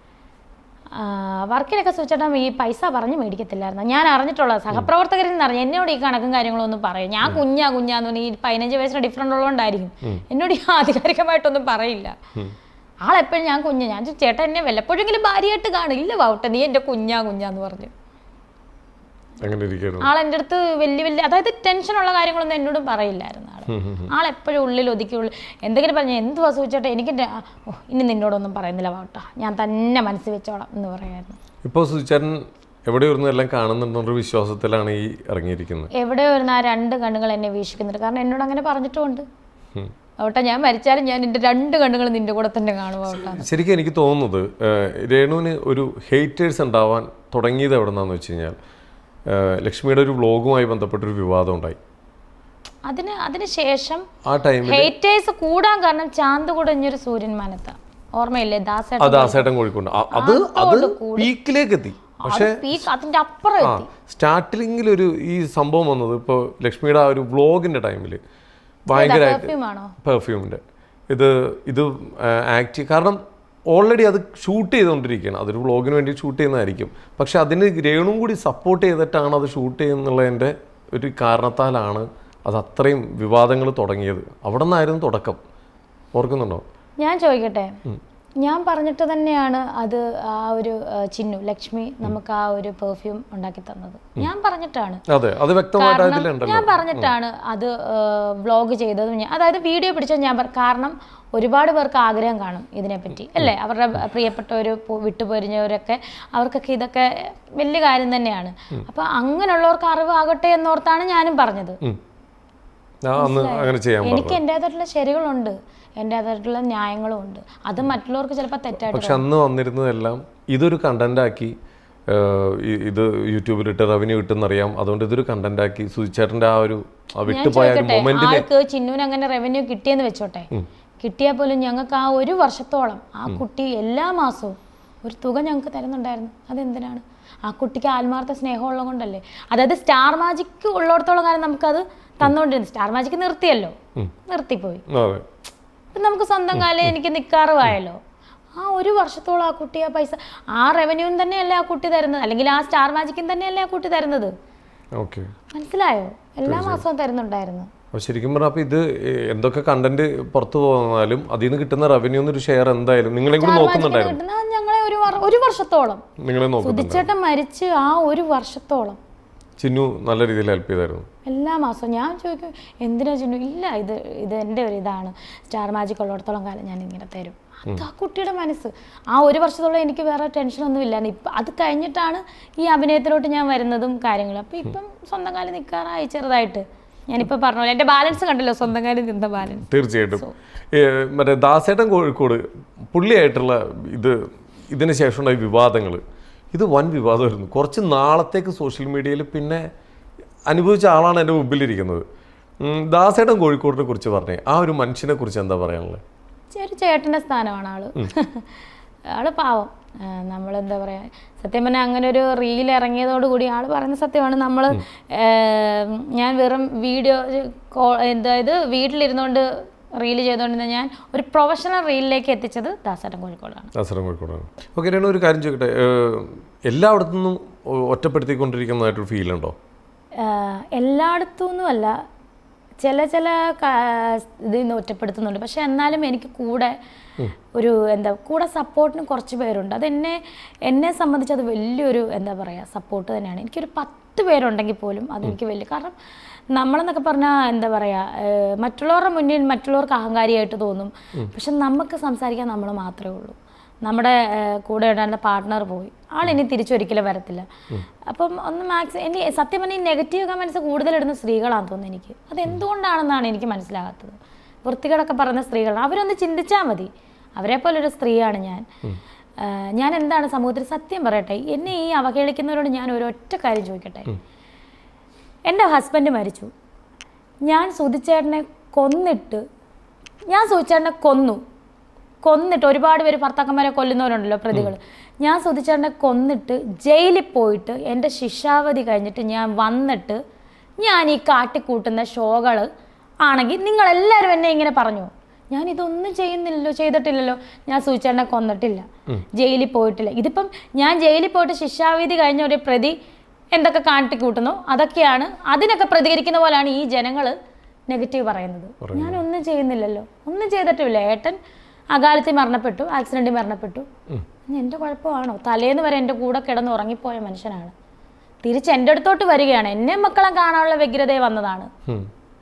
വർക്കിനൊക്കെ സൂചിച്ചേട്ടാ ഈ പൈസ പറഞ്ഞ് മേടിക്കത്തില്ലായിരുന്നു. ഞാൻ അറിഞ്ഞിട്ടുള്ളത് സഹപ്രവർത്തകരിൽ നിന്ന് അറിയാം. എന്നോട് ഈ കണക്കും കാര്യങ്ങളും ഒന്നും പറയും. ഞാൻ കുഞ്ഞാന്ന് പറഞ്ഞാൽ ഈ 15 വയസ്സിന് ഡിഫറൻറ്റ് ഉള്ളതുകൊണ്ടായിരിക്കും എന്നോട് ഈ ആധികാരികമായിട്ടൊന്നും പറയില്ല. ആളെപ്പോഴും ഞാൻ കുഞ്ഞ്, ഞാൻ ചേട്ടാ എന്നെ വല്ലപ്പോഴെങ്കിലും ഭാര്യയായിട്ട് കാണില്ല വാവട്ടെ, നീ എൻ്റെ കുഞ്ഞാന്ന് പറഞ്ഞു. ആളെൻ്റെ അടുത്ത് വലിയ അതായത് ടെൻഷനുള്ള കാര്യങ്ങളൊന്നും എന്നോടും പറയില്ലായിരുന്നു. ആളെപ്പോഴും ഉള്ളിൽ ഒതുക്കി എന്തെങ്കിലും പറഞ്ഞാൽ എന്ത് വസൂച്ചേട്ടാ എനിക്ക് ഇനി നിന്നോടൊന്നും പറയുന്നില്ല വാവട്ടാ, ഞാൻ തന്നെ മനസ്സിൽ വെച്ചോളാം എന്ന് പറയായിരുന്നു. ഇപ്പോൾ സുചേട്ടൻ എവിടെ വരുന്ന എല്ലാം കാണുന്നുണ്ടെന്നൊരു വിശ്വാസത്തിലാണ് ഈ ഇറങ്ങിയിരിക്കുന്നത്. എവിടെ വരുന്ന ആ 2 കണ്ണുകൾ എന്നെ വീക്ഷിക്കുന്നുണ്ട്. കാരണം എന്നോട് അങ്ങനെ പറഞ്ഞിട്ടുമുണ്ട്. അവിടെ ഞാൻ മരിച്ചാലും ഞാൻ എൻ്റെ 2 കണ്ണുകൾ നിന്റെ കൂടെ തന്നെ കാണുക. ശരിക്കും എനിക്ക് തോന്നുന്നത് രേണുവിന് ഒരു ഹേറ്റേഴ്സ് ഉണ്ടാവാൻ തുടങ്ങിയത് എവിടെ നിന്നാന്ന് വെച്ച് കഴിഞ്ഞാൽ ലക്ഷ്മിയുടെ ഒരു വ്ളോഗുമായി ബന്ധപ്പെട്ടൊരു വിവാദം ഉണ്ടായി. അതിന് ശേഷം ആ ടൈമിൽ ഹേറ്റേഴ്സ് കൂടാൻ കാരണം ചാന്ത് കുടഞ്ഞൊരു സൂര്യൻ മാനത്ത ഓർമ്മയില്ലേ, ദാസേട്ടൻ കോഴിക്കോട് അത് പീക്കിലേക്ക് എത്തി. പക്ഷേ അതിന്റെ അപ്പുറം എത്തി. സ്റ്റാർട്ടിങ്ങിൽ ഒരു ഈ സംഭവം വന്നത് ഇപ്പോൾ ലക്ഷ്മിയുടെ ആ ഒരു വ്ളോഗിന്റെ ടൈമിൽ ഭയങ്കരമായിട്ട് പെർഫ്യൂമിന്റെ ഇത് ആക്ട്, കാരണം ഓൾറെഡി അത് ഷൂട്ട് ചെയ്തുകൊണ്ടിരിക്കുകയാണ്, അതൊരു വ്ളോഗിന് വേണ്ടി ഷൂട്ട് ചെയ്യുന്നതായിരിക്കും. പക്ഷെ അതിന് രേണുവും കൂടി സപ്പോർട്ട് ചെയ്തിട്ടാണ് അത് ഷൂട്ട് ചെയ്യുന്നുള്ളതിൻ്റെ ഒരു കാരണത്താലാണ് അത് അത്രയും വിവാദങ്ങൾ തുടങ്ങിയത്. അവിടെ നിന്നായിരുന്നു തുടക്കം. ഓർക്കുന്നുണ്ടോ? ഞാൻ ചോദിക്കട്ടെ, ഞാൻ പറഞ്ഞിട്ട് തന്നെയാണ് അത് ആ ഒരു ചിന്നു ലക്ഷ്മി നമുക്ക് ആ ഒരു പെർഫ്യൂം ഉണ്ടാക്കി തന്നത്. ഞാൻ പറഞ്ഞിട്ടാണ്, ഞാൻ പറഞ്ഞിട്ടാണ് അത് വ്ളോഗ് ചെയ്തത്. അതായത് വീഡിയോ പിടിച്ചത് ഞാൻ കാരണം ഒരുപാട് പേർക്ക് ആഗ്രഹം കാണും ഇതിനെപ്പറ്റി അല്ലേ, അവരുടെ പ്രിയപ്പെട്ടവർ വിട്ടുപൊരിഞ്ഞവരൊക്കെ അവർക്കൊക്കെ ഇതൊക്കെ വലിയ കാര്യം തന്നെയാണ്. അപ്പൊ അങ്ങനെയുള്ളവർക്ക് അറിവാകട്ടെ എന്നോർത്താണ് ഞാനും പറഞ്ഞത്. എനിക്ക് എൻ്റെതായിട്ടുള്ള ശരികളുണ്ട്, എൻ്റെതായിട്ടുള്ള ന്യായങ്ങളും ഉണ്ട്. അത് മറ്റുള്ളവർക്ക് ചിലപ്പോൾ തെറ്റായിട്ട്. പക്ഷെ അന്ന് വന്നിരുന്നതെല്ലാം ഇതൊരു കണ്ടന്റാക്കി ഇത് യൂട്യൂബിലിട്ട് റവന്യൂ കിട്ടുന്നറിയാം, അതുകൊണ്ട് ഇതൊരു കണ്ടന്റാക്കി സുചേട്ടൻ്റെ ആ ഒരു വിട്ടുപോയ ആൾക്ക് ചിന്നുവിന് അങ്ങനെ റവന്യൂ കിട്ടിയെന്ന് വെച്ചോട്ടെ, കിട്ടിയാൽ പോലും ഞങ്ങൾക്ക് ആ 1 വർഷത്തോളം ആ കുട്ടി എല്ലാ മാസവും ഒരു തുക ഞങ്ങൾക്ക് തരുന്നുണ്ടായിരുന്നു. അതെന്തിനാണ്? ആ കുട്ടിക്ക് ആത്മാർത്ഥ സ്നേഹമുള്ളത് കൊണ്ടല്ലേ. അതായത് സ്റ്റാർ മാജിക് ഉള്ളിടത്തോളം കാലം നമുക്കത് തന്നുകൊണ്ടിരുന്നു. Star magic നിർത്തിയല്ലോ, നിർത്തിപ്പോയി. നമുക്ക് സ്വന്തം കാലം എനിക്ക് നിൽക്കാറുമായല്ലോ. ആ 1 വർഷത്തോളം ആ കുട്ടി ആ പൈസ ആ റവന്യൂവിന് തന്നെയല്ലേ ആ കുട്ടി തരുന്നത്, അല്ലെങ്കിൽ ആ സ്റ്റാർ മാജിക്കിന് തന്നെയല്ലേ ആ കുട്ടി തരുന്നത്. മനസ്സിലായോ? എല്ലാ മാസവും തരുന്നുണ്ടായിരുന്നു. ശരിക്കും പറഞ്ഞാൽ അപ്പോൾ ഇത് എന്തൊക്കെ കണ്ടന്റ് പുറത്തു പോന്നാലും അതിൽ നിന്ന് കിട്ടുന്ന റവന്യൂന്നൊരു ഷെയർ എന്തായാലും നിങ്ങളെ കൂടി നോക്കുന്നുണ്ടായിരുന്നു. ഞങ്ങളെ 1 വർഷത്തോളം സുധിച്ചേട്ടൻ മരിച്ച് ആ 1 വർഷത്തോളം ചിന്നു നല്ല രീതിയിൽ ഹെൽപ്പ് ചെയ്തായിരുന്നു എല്ലാ മാസവും. ഞാൻ ചോദിക്കും എന്തിനാ ചിന്നു? ഇല്ല, ഇത് എൻ്റെ ഒരു ഇതാണ്, സ്റ്റാർ മാജിക് ഉള്ളിടത്തോളം കാലം ഞാൻ ഇങ്ങനെ തരും. അത് ആ കുട്ടിയുടെ മനസ്സ്. ആ 1 വർഷത്തോളം എനിക്ക് വേറെ ടെൻഷനൊന്നും ഇല്ലായിരുന്നു. ഇപ്പം അത് കഴിഞ്ഞിട്ടാണ് ഈ അഭിനയത്തിലോട്ട് ഞാൻ വരുന്നതും കാര്യങ്ങളും. അപ്പം ഇപ്പം സ്വന്തം കാലം നിൽക്കാറായി ചെറുതായിട്ട്. ഞാനിപ്പോൾ പറഞ്ഞ എൻ്റെ ബാലൻസ് കണ്ടല്ലോ, സ്വന്തം കാലം നിന്ന ബാലൻസ്. തീർച്ചയായിട്ടും. മറ്റേ ദാസേട്ടൻ കോഴിക്കോട് പുള്ളിയായിട്ടുള്ള ഇതിന് ശേഷമുള്ള വിവാദങ്ങൾ, ഇത് വൻ വിവാദമായിരുന്നു. കുറച്ച് നാളത്തേക്ക് സോഷ്യൽ മീഡിയയിൽ പിന്നെ അനുഭവിച്ച ആളാണ് എൻ്റെ മുമ്പിലിരിക്കുന്നത്. ദാസേട്ടൻ കോഴിക്കോടിനെ കുറിച്ച് പറഞ്ഞേ, ആ ഒരു മനുഷ്യനെ കുറിച്ച് എന്താ പറയാനുള്ളത്? ഒരു ചേട്ടൻ്റെ സ്ഥാനമാണ് ആള് പാവം. നമ്മളെന്താ പറയുക, സത്യം പറഞ്ഞാൽ അങ്ങനെ ഒരു റീൽ ഇറങ്ങിയതോടുകൂടി ആൾ പറയുന്ന സത്യമാണ്. ഞാൻ വെറും വീഡിയോ അതായത് വീട്ടിലിരുന്നുകൊണ്ട് റീൽ ചെയ്തുകൊണ്ടിരുന്ന ഞാൻ ഒരു പ്രൊഫഷണൽ റീലിലേക്ക് എത്തിച്ചത് ദാസേട്ടൻ കോഴിക്കോടാണ്. ഓക്കെ രേണു, ഒരു കാര്യം ചോദിക്കട്ടെ, എല്ലായിടത്തു നിന്നും ഒറ്റപ്പെടുത്തിക്കൊണ്ടിരിക്കുന്നതായിട്ടൊരു ഫീൽ ഉണ്ടോ? എല്ലായിടത്തുനിന്നും അല്ല, ചില ഇതിൽ നിന്ന് ഒറ്റപ്പെടുത്തുന്നുണ്ട്. പക്ഷെ എന്നാലും എനിക്ക് കൂടെ ഒരു കൂടെ സപ്പോർട്ടിന് കുറച്ച് പേരുണ്ട്. അത് എന്നെ സംബന്ധിച്ച് അത് വലിയൊരു സപ്പോർട്ട് തന്നെയാണ്. എനിക്കൊരു 10 പേരുണ്ടെങ്കിൽ പോലും അതെനിക്ക് വലിയ, കാരണം നമ്മളെന്നൊക്കെ പറഞ്ഞാൽ മറ്റുള്ളവരുടെ മുന്നിൽ മറ്റുള്ളവർക്ക് അഹങ്കാരിയായിട്ട് തോന്നും. പക്ഷെ നമുക്ക് സംസാരിക്കാൻ നമ്മൾ മാത്രമേ ഉള്ളൂ. നമ്മുടെ കൂടെ ഉണ്ടായിരുന്ന പാർട്ട്ണർ പോയി, ആളിനി തിരിച്ചൊരിക്കലും വരത്തില്ല. അപ്പം എനിക്ക് സത്യം പറഞ്ഞാൽ ഈ നെഗറ്റീവ് കമൻറ്റ്സ് കൂടുതലിടുന്ന സ്ത്രീകളാണെന്ന് തോന്നുന്നു എനിക്ക്. അതെന്തുകൊണ്ടാണെന്നാണ് എനിക്ക് മനസ്സിലാകാത്തത്. വൃത്തികേടൊക്കെ പറയുന്ന സ്ത്രീകളാണ്. അവരൊന്ന് ചിന്തിച്ചാൽ മതി. അവരെ പോലൊരു സ്ത്രീയാണ് ഞാൻ എന്താണ് സമൂഹത്തിൽ സത്യം പറയട്ടെ, എന്നെ ഈ അവഹേളിക്കുന്നവരോട് ഞാൻ ഒരൊറ്റ കാര്യം ചോദിക്കട്ടെ. എൻ്റെ ഹസ്ബൻഡ് മരിച്ചു, ഞാൻ സുധിച്ചേട്ടനെ കൊന്നിട്ട് ഒരുപാട് പേര് ഭർത്താക്കന്മാരെ കൊല്ലുന്നവരുണ്ടല്ലോ, പ്രതികൾ. ഞാൻ സുധിച്ചേട്ടനെ കൊന്നിട്ട് ജയിലിൽ പോയിട്ട് എൻ്റെ ശിക്ഷാവധി കഴിഞ്ഞിട്ട് ഞാൻ വന്നിട്ട് ഞാൻ ഈ കാട്ടിക്കൂട്ടുന്ന ഷോകൾ ആണെങ്കിൽ നിങ്ങളെല്ലാവരും എന്നെ ഇങ്ങനെ പറഞ്ഞു. ഞാൻ ഇതൊന്നും ചെയ്തിട്ടില്ലല്ലോ. ഞാൻ സുധിച്ചേട്ടനെ കൊന്നിട്ടില്ല, ജയിലിൽ പോയിട്ടില്ല. ഇതിപ്പം ഞാൻ ജയിലിൽ പോയിട്ട് ശിക്ഷാവിധി കഴിഞ്ഞ ഒരു പ്രതി എന്തൊക്കെ കാട്ടിക്കൂട്ടുന്നു അതൊക്കെയാണ്, അതിനൊക്കെ പ്രതികരിക്കുന്ന പോലെയാണ് ഈ ജനങ്ങൾ നെഗറ്റീവ് പറയുന്നത്. ഞാനൊന്നും ചെയ്യുന്നില്ലല്ലോ, ഒന്നും ചെയ്തിട്ടില്ല. ഏട്ടൻ അകാലത്തിൽ മരണപ്പെട്ടു, ആക്സിഡൻറ്റിൽ മരണപ്പെട്ടു. എൻ്റെ കുഴപ്പമാണോ? തലേന്ന് വരെ എൻ്റെ കൂടെ കിടന്ന് ഉറങ്ങിപ്പോയ മനുഷ്യനാണ്. തിരിച്ച് എൻ്റെ അടുത്തോട്ട് വരികയാണ്. എന്നെ മക്കളെ കാണാനുള്ള വ്യഗ്രതയെ വന്നതാണ്.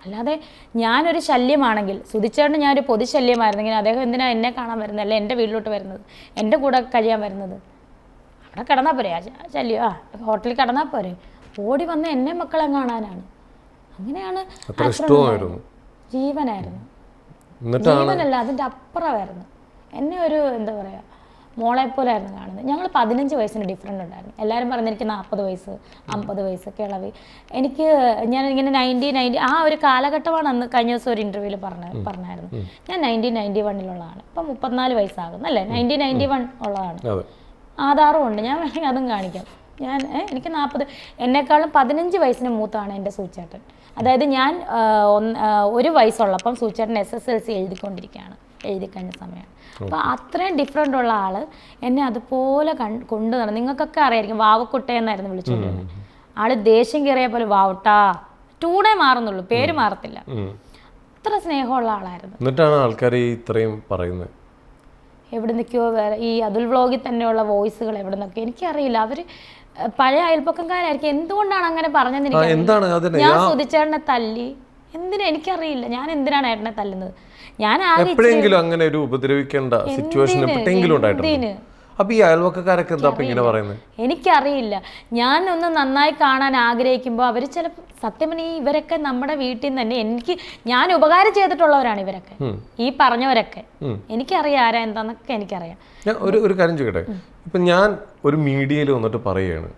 അല്ലാതെ ഞാനൊരു ശല്യമാണെങ്കിൽ, സുധിച്ചേട്ടന് ഞാനൊരു പൊതുശല്യമായിരുന്നെങ്കിൽ അദ്ദേഹം എന്തിനാ എന്നെ കാണാൻ വരുന്നത്, അല്ലെ എൻ്റെ വീട്ടിലോട്ട് വരുന്നത്, എൻ്റെ കൂടെ കഴിയാൻ വരുന്നത്? അവിടെ കിടന്നാൽ പോരെ ശല്യം, ഹോട്ടലിൽ കിടന്നാൽ പോരെ? ഓടി വന്ന് എന്നെ മക്കളെ കാണാനാണ്. അങ്ങനെയാണ്. ജീവനായിരുന്നു. ജീവനല്ല, അതിൻ്റെ അപ്പുറമായിരുന്നു. എന്നെ ഒരു എന്താ പറയുക, മോളെ പോലായിരുന്നു കാണുന്നത്. ഞങ്ങൾ 15 വയസ്സിന് ഡിഫറൻറ്റ് ഉണ്ടായിരുന്നു. എല്ലാവരും പറയുന്നത് എനിക്ക് 40 വയസ്സ് 50 വയസ്സ് കിളവി. എനിക്ക് ഞാൻ ഇങ്ങനെ 90 ആ ഒരു കാലഘട്ടമാണ് അന്ന്. കഴിഞ്ഞ ദിവസം ഒരു ഇൻ്റർവ്യൂവിൽ പറഞ്ഞായിരുന്നു ഞാൻ 1991 ഇപ്പം 34 വയസ്സാകുന്നു അല്ലേ. 1991 ഉള്ളതാണ്. ആധാറും ഉണ്ട്, ഞാൻ വേണമെങ്കിൽ അതും കാണിക്കാം. ഞാൻ എനിക്ക് 40, എന്നെക്കാളും 15 വയസ്സിന് മൂത്താണ് എൻ്റെ സൂചേട്ടൻ. അതായത് ഞാൻ 1 വയസ്സുള്ളപ്പം സൂചേട്ടൻ SSLC എഴുതിക്കൊണ്ടിരിക്കുകയാണ്, എഴുതി കഴിഞ്ഞ സമയമാണ്. അപ്പോൾ അത്രയും ഡിഫറൻ്റ് ഉള്ള ആൾ എന്നെ അതുപോലെ കൊണ്ടു നടന്നു. നിങ്ങൾക്കൊക്കെ അറിയായിരിക്കും, വാവക്കുട്ടേ എന്നായിരുന്നു വിളിച്ചുകൊണ്ടിരുന്നത്. ആള് ദേഷ്യം കയറിയ പോലെ വാവട്ടാ ടൂണേ മാറുന്നുള്ളൂ, പേര് മാറത്തില്ല. അത്ര സ്നേഹമുള്ള ആളായിരുന്നു. എന്നിട്ടാണ് ആൾക്കാർ ഇത്രയും പറയുന്നത്. എവിടെ നിൽക്കുകയോ വേറെ ഈ അതുൽ വ്ളോഗിൽ തന്നെയുള്ള വോയിസുകൾ എവിടെ നിന്നൊക്കെ എനിക്കറിയില്ല. അവർ പഴയ അയൽപ്പക്കംകാരായിരിക്കും. എന്തുകൊണ്ടാണ് അങ്ങനെ പറഞ്ഞതെന്ന് എനിക്കറിയില്ല. ഞാൻ സുധിച്ചേട്ടനെ തല്ലി എന്തിനാ എനിക്കറിയില്ല. ഞാൻ എന്തിനാണ് ഏട്ടനെ തല്ലുന്നത്? ഞാൻ എപ്പോഴെങ്കിലും അങ്ങനെ ഒരു ഉപദ്രവിക്കേണ്ട സിറ്റുവേഷൻ എപ്പോഴെങ്കിലും ഉണ്ടായിട്ടുണ്ട്. അപ്പൊ ഈ അയൽവക്കക്കാരൊക്കെ എന്താ ഇങ്ങനെ പറയുന്നത്? എനിക്കറിയില്ല. ഞാൻ ഒന്ന് നന്നായി കാണാൻ ആഗ്രഹിക്കുമ്പോൾ അവർ ചിലപ്പോൾ സത്യം പറഞ്ഞാൽ ഇവരൊക്കെ നമ്മുടെ വീട്ടിൽ നിന്ന് തന്നെ ഞാൻ ഉപകാരം ചെയ്തിട്ടുള്ളവരാണ് ഇവരൊക്കെ, ഈ പറഞ്ഞവരൊക്കെ. എനിക്കറിയാം ആരാ എന്താന്നൊക്കെ എനിക്കറിയാം. ഞാൻ ഒരു കാര്യം ചോദിക്കട്ടെ, ഇപ്പൊ ഞാൻ ഒരു മീഡിയയിൽ വന്നിട്ട് പറയുകയാണ്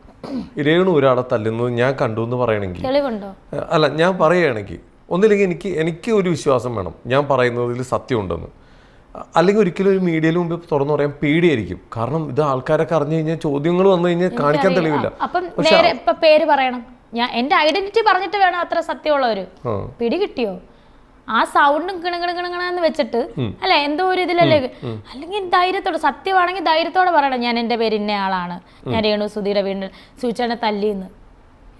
രേണു ഒരാളെ തല്ലുന്നത് ഞാൻ കണ്ടു എന്ന് പറയണമെങ്കിൽ, തെളിവുണ്ടോ? അല്ല, ഞാൻ പറയുകയാണെങ്കിൽ ഒന്നില്ലെങ്കിൽ എനിക്ക് ഒരു വിശ്വാസം വേണം ഞാൻ പറയുന്നതിൽ സത്യമുണ്ടെന്ന്. അല്ലെങ്കിൽ ഒരിക്കലും ഒരു മീഡിയയിൽ മുമ്പ് തുറന്നു പറയാൻ പേടിയായിരിക്കും. കാരണം ഇത് ആൾക്കാരൊക്കെ അറിഞ്ഞു കഴിഞ്ഞാൽ ചോദ്യങ്ങൾ വന്നു കഴിഞ്ഞാൽ കാണിക്കാൻ തെളിവില്ല. അപ്പം നേരെ ഇപ്പൊ പേര് പറയണം, ഞാൻ എന്റെ ഐഡന്റിറ്റി പറഞ്ഞിട്ട് വേണം അത്ര സത്യമുള്ളവര്. പിടി കിട്ടിയോ? ആ സൗണ്ടും കിണകിണകിണന്ന് വെച്ചിട്ട് അല്ലെ എന്തോ ഒരു ഇതിലല്ലേ. അല്ലെങ്കിൽ ധൈര്യത്തോടെ, സത്യമാണെങ്കിൽ ധൈര്യത്തോടെ പറയണം ഞാൻ എൻ്റെ പേര് ഇന്ന ആളാണ്, ഞാൻ രേണു സുധിയുടെ വീട്ടിൽ സൂചിച്ചേട്ടനെ തല്ലിന്ന്.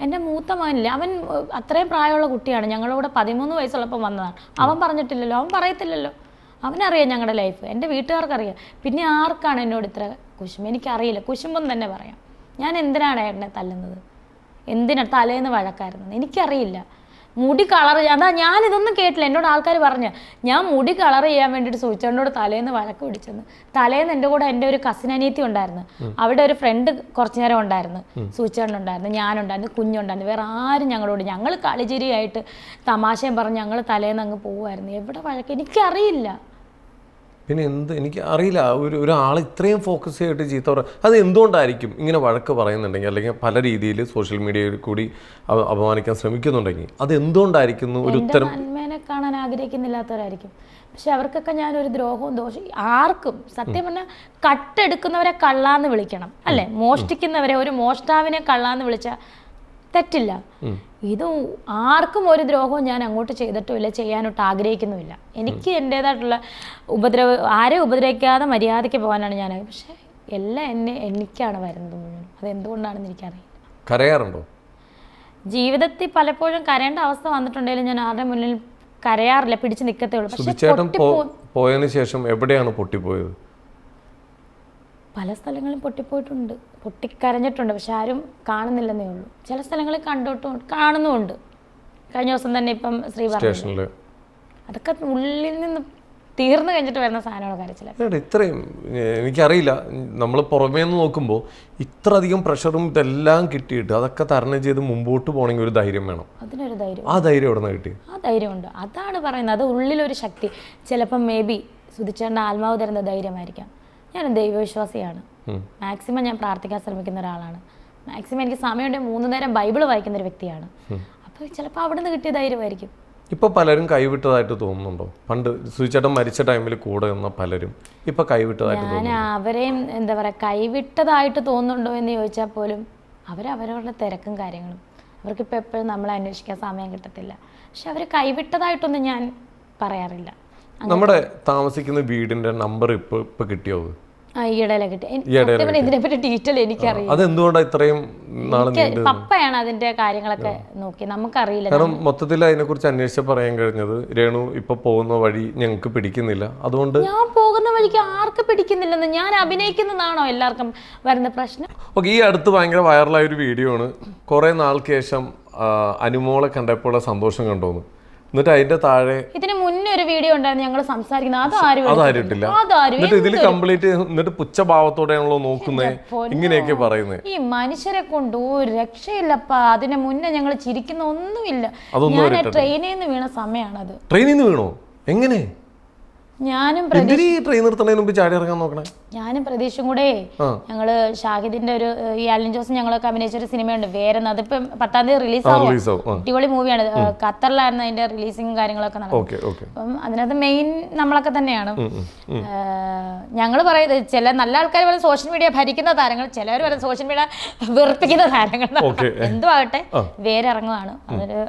എൻ്റെ മൂത്ത മകനില്ല, അവൻ അത്രയും പ്രായമുള്ള കുട്ടിയാണ്, ഞങ്ങളുടെ 13 വയസ്സുള്ളപ്പം വന്നതാണ്. അവൻ പറഞ്ഞിട്ടില്ലല്ലോ, അവൻ പറയത്തില്ലല്ലോ. അവനറിയാം ഞങ്ങളുടെ ലൈഫ്, എൻ്റെ വീട്ടുകാർക്കറിയാം. പിന്നെ ആർക്കാണ് എന്നോട് ഇത്ര കുശുമ്പ്? എനിക്കറിയില്ല. കുശുമ്പം തന്നെ പറയാം. ഞാൻ എന്തിനാണ് ഏട്ടനെ തല്ലുന്നത്? എന്തിനാണ് തലേന്ന് വഴക്കായിരുന്നത്? എനിക്കറിയില്ല. മുടി കളർ ഞാനിതൊന്നും കേട്ടില്ല. എന്നോട് ആൾക്കാർ പറഞ്ഞ് ഞാൻ മുടി കളർ ചെയ്യാൻ വേണ്ടിയിട്ട് സൂചിച്ചേട്ടനോട് തലേന്ന് വഴക്ക് പിടിച്ചെന്ന്. തലേന്ന് എൻ്റെ കൂടെ എൻ്റെ ഒരു കസിൻ അനിയത്തി ഉണ്ടായിരുന്നു, അവിടെ ഒരു ഫ്രണ്ട് കുറച്ചു നേരം ഉണ്ടായിരുന്നു, സൂചിച്ചേട്ടനുണ്ടായിരുന്നു, ഞാനുണ്ടായിരുന്നു, കുഞ്ഞുണ്ടായിരുന്നു, വേറെ ആരും ഞങ്ങളോട്. ഞങ്ങൾ കളിചിരിയായിട്ട് തമാശയും പറഞ്ഞ് ഞങ്ങൾ തലേന്ന് അങ്ങ് പോവുമായിരുന്നു. എവിടെ വഴക്ക്? എനിക്കറിയില്ല. പിന്നെ എനിക്ക് അറിയില്ല. ഒരാൾ ഇത്രയും ഫോക്കസ് ചെയ്തിട്ട് ചീത്ത അത് എന്തുകൊണ്ടായിരിക്കും? ഇങ്ങനെ വഴക്ക് പറയുന്നുണ്ടെങ്കിൽ, അല്ലെങ്കിൽ പല രീതിയിൽ സോഷ്യൽ മീഡിയയിൽ കൂടി അപമാനിക്കാൻ ശ്രമിക്കുന്നുണ്ടെങ്കിൽ അത് എന്തുകൊണ്ടായിരിക്കുന്നു? ഒരു ഉത്തരം നന്മേനെ കാണാൻ ആഗ്രഹിക്കുന്നില്ലാത്തവരായിരിക്കും. പക്ഷെ അവർക്കൊക്കെ ഞാനൊരു ദ്രോഹവും ദോഷം ആർക്കും. സത്യം പറഞ്ഞാൽ കട്ടെടുക്കുന്നവരെ കള്ളാന്ന് വിളിക്കണം അല്ലേ, മോഷ്ടിക്കുന്നവരെ ഒരു മോഷ്ടാവിനെ കള്ളാന്ന് വിളിച്ചാൽ തെറ്റില്ല. ഇത് ആർക്കും ഒരു ദ്രോഹവും ഞാൻ അങ്ങോട്ട് ചെയ്തിട്ടുമില്ല, ചെയ്യാനോട്ട് ആഗ്രഹിക്കുന്നുമില്ല. എനിക്ക് എൻ്റേതായിട്ടുള്ള ആരെയും ഉപദ്രവിക്കാതെ മര്യാദയ്ക്ക് പോകാനാണ് ഞാൻ. പക്ഷെ എല്ലാം എനിക്കാണ് വരുന്നത് മുഴുവൻ. അതെന്തുകൊണ്ടാണെന്ന് എനിക്കറിയില്ല. കരയാറുണ്ടോ? ജീവിതത്തിൽ പലപ്പോഴും കരയേണ്ട അവസ്ഥ വന്നിട്ടുണ്ടെങ്കിലും ഞാൻ ആരുടെ മുന്നിൽ കരയാറില്ല, പിടിച്ച് നിൽക്കത്തേ ഉള്ളൂ. പക്ഷേ പോയതിനു ശേഷം എവിടെയാണ് പൊട്ടിപ്പോയത്? പല സ്ഥലങ്ങളിൽ പൊട്ടിപ്പോയിട്ടുണ്ട്, പൊട്ടിക്കരഞ്ഞിട്ടുണ്ട്. പക്ഷെ ആരും കാണുന്നില്ലെന്നേ ഉള്ളൂ. ചില സ്ഥലങ്ങളിൽ കാണുന്നുമുണ്ട്. കഴിഞ്ഞ ദിവസം തന്നെ ഇപ്പം ശ്രീ പറഞ്ഞു, അതൊക്കെ ഉള്ളിൽ നിന്ന് തീർന്നു കഴിഞ്ഞിട്ട് വരുന്ന സാധനമാണ് കരച്ചില്ല. ഇത്രയും എനിക്കറിയില്ല. നമ്മൾ പുറമേ നിന്ന് നോക്കുമ്പോൾ ഇത്ര അധികം പ്രഷറും ഇതെല്ലാം കിട്ടിയിട്ട് അതൊക്കെ തരണം ചെയ്ത് മുമ്പോട്ട് പോകണമെങ്കിൽ ഒരു ധൈര്യം വേണം. അതിനൊരു ധൈര്യം. ആ ധൈര്യം എവിടെ നിന്ന് കിട്ടി? ആ ധൈര്യമുണ്ട്. അതാണ് പറയുന്നത്. അത് ഉള്ളിലൊരു ശക്തി. ചിലപ്പം മേ ബി സുധിച്ചേട്ടൻ്റെ ആത്മാവ് തരുന്ന ധൈര്യമായിരിക്കാം. ഞാൻ ദൈവവിശ്വാസിയാണ്. മാക്സിമം ഞാൻ പ്രാർത്ഥിക്കാൻ ശ്രമിക്കുന്ന ഒരാളാണ്. മാക്സിമം എനിക്ക് സമയമുണ്ടെങ്കിൽ 3 നേരം ബൈബിൾ വായിക്കുന്ന ഒരു വ്യക്തിയാണ്. അപ്പോൾ ചിലപ്പോൾ അവിടെ നിന്ന് കിട്ടിയ ധൈര്യമായിരിക്കും. ഇപ്പോൾ പലരും കൈവിട്ടതായിട്ട് തോന്നുന്നുണ്ടോ? പണ്ട് സുചേട്ടൻ മരിച്ച ടൈമിൽ കൂടെ നിന്ന പലരും ഇപ്പോൾ കൈവിട്ടതായിട്ട് തോന്നുന്നു. ഞാൻ അവരെയും എന്താ പറയുക, കൈവിട്ടതായിട്ട് തോന്നുന്നുണ്ടോ എന്ന് ചോദിച്ചാൽ പോലും അവരവരുടെ തിരക്കും കാര്യങ്ങളും, അവർക്കിപ്പോൾ എപ്പോഴും നമ്മളെ അന്വേഷിക്കാൻ സമയം കിട്ടത്തില്ല. പക്ഷെ അവർ കൈവിട്ടതായിട്ടൊന്നും ഞാൻ പറയാറില്ല. നമ്മുടെ താമസിക്കുന്ന വീടിൻ്റെ നമ്പർ ഇപ്പോൾ കിട്ടിയോ? ഈയിടെ കിട്ടി. സത്യം പറഞ്ഞാൽ ഇതിനെപ്പറ്റി ഡീറ്റെയിൽ എനിക്കറിയാം. അതെന്തുകൊണ്ടാണ് ഇത്രയും നാളെ പപ്പയാണ് അതിന്റെ കാര്യങ്ങളൊക്കെ നോക്കി, നമുക്കറിയില്ല. കാരണം മൊത്തത്തിൽ അതിനെക്കുറിച്ച് അന്വേഷിച്ച് പറയാൻ കഴിഞ്ഞത് രേണു ഇപ്പൊ പോകുന്ന വഴി ഞങ്ങൾക്ക് പിടിക്കുന്നില്ല, അതുകൊണ്ട് ഞാൻ പോകുന്ന വഴിക്ക് ആർക്ക് പിടിക്കുന്നില്ലെന്ന്, ഞാൻ അഭിനയിക്കുന്നതാണോ എല്ലാവർക്കും വരുന്ന പ്രശ്നം? ഓക്കെ, ഈ അടുത്ത് ഭയങ്കര വൈറലായ ഒരു വീഡിയോ ആണ്. കുറെ നാൾക്ക് ശേഷം അനുമോളെ കണ്ടപ്പോൾ സന്തോഷം കണ്ടോന്ന്, എന്നിട്ട് അതിന്റെ താഴെ ഇതിന് മുന്നേ ഒരു വീഡിയോ ഉണ്ടായിരുന്നു ഞങ്ങൾ സംസാരിക്കുന്നത്, അതാരും ഇട്ടില്ല. എന്നിട്ട് ഇതിൽ കംപ്ലീറ്റ് എന്നിട്ട് പുച്ഛഭാവത്തോടെയാണല്ലോ നോക്കുന്നത്, ഇങ്ങനെയൊക്കെ പറയുന്നത്. ഈ മനുഷ്യരെ കൊണ്ട് ഒരു രക്ഷയില്ലപ്പാ. അതിന് മുന്നേ ഞങ്ങൾ ചിരിക്കുന്ന ഒന്നുമില്ല. ഞാൻ ട്രെയിനിൽ നിന്ന് വീണ സമയമാണത്. ട്രെയിനിൽ നിന്ന് വീണോ? എങ്ങനെ? ഞാനും ട്രെയിൻ നിർത്തുന്നതിന് മുമ്പ് ചാടി ഇറങ്ങാൻ നോക്കണേ. ഞാനും പ്രതീക്ഷയും കൂടെ ഞങ്ങള് ഷാഹിദിന്റെ ഒരു ഈ അലിൻ ജോസും ഞങ്ങളൊക്കെ അഭിനയിച്ച ഒരു സിനിമയുണ്ട് വേറെന്ന്. അതിപ്പോ 10-ാം തീയതി റിലീസ് ആവും. അടിപൊളി മൂവിയാണ്. ഖത്തറിലായിരുന്നു അതിന്റെ റിലീസിങ് കാര്യങ്ങളൊക്കെ നടക്കുന്നത്. അപ്പം അതിനകത്ത് മെയിൻ നമ്മളൊക്കെ തന്നെയാണ്. ഞങ്ങള് പറയുന്നത് ചില നല്ല ആൾക്കാർ പറയുന്നത് സോഷ്യൽ മീഡിയ ഭരിക്കുന്ന താരങ്ങൾ, ചിലവർ പറയുന്നത് സോഷ്യൽ മീഡിയ വെറുപ്പിക്കുന്ന താരങ്ങൾ. എന്തും ആകട്ടെ, വേരിറങ്ങുവാണ് അതൊരു.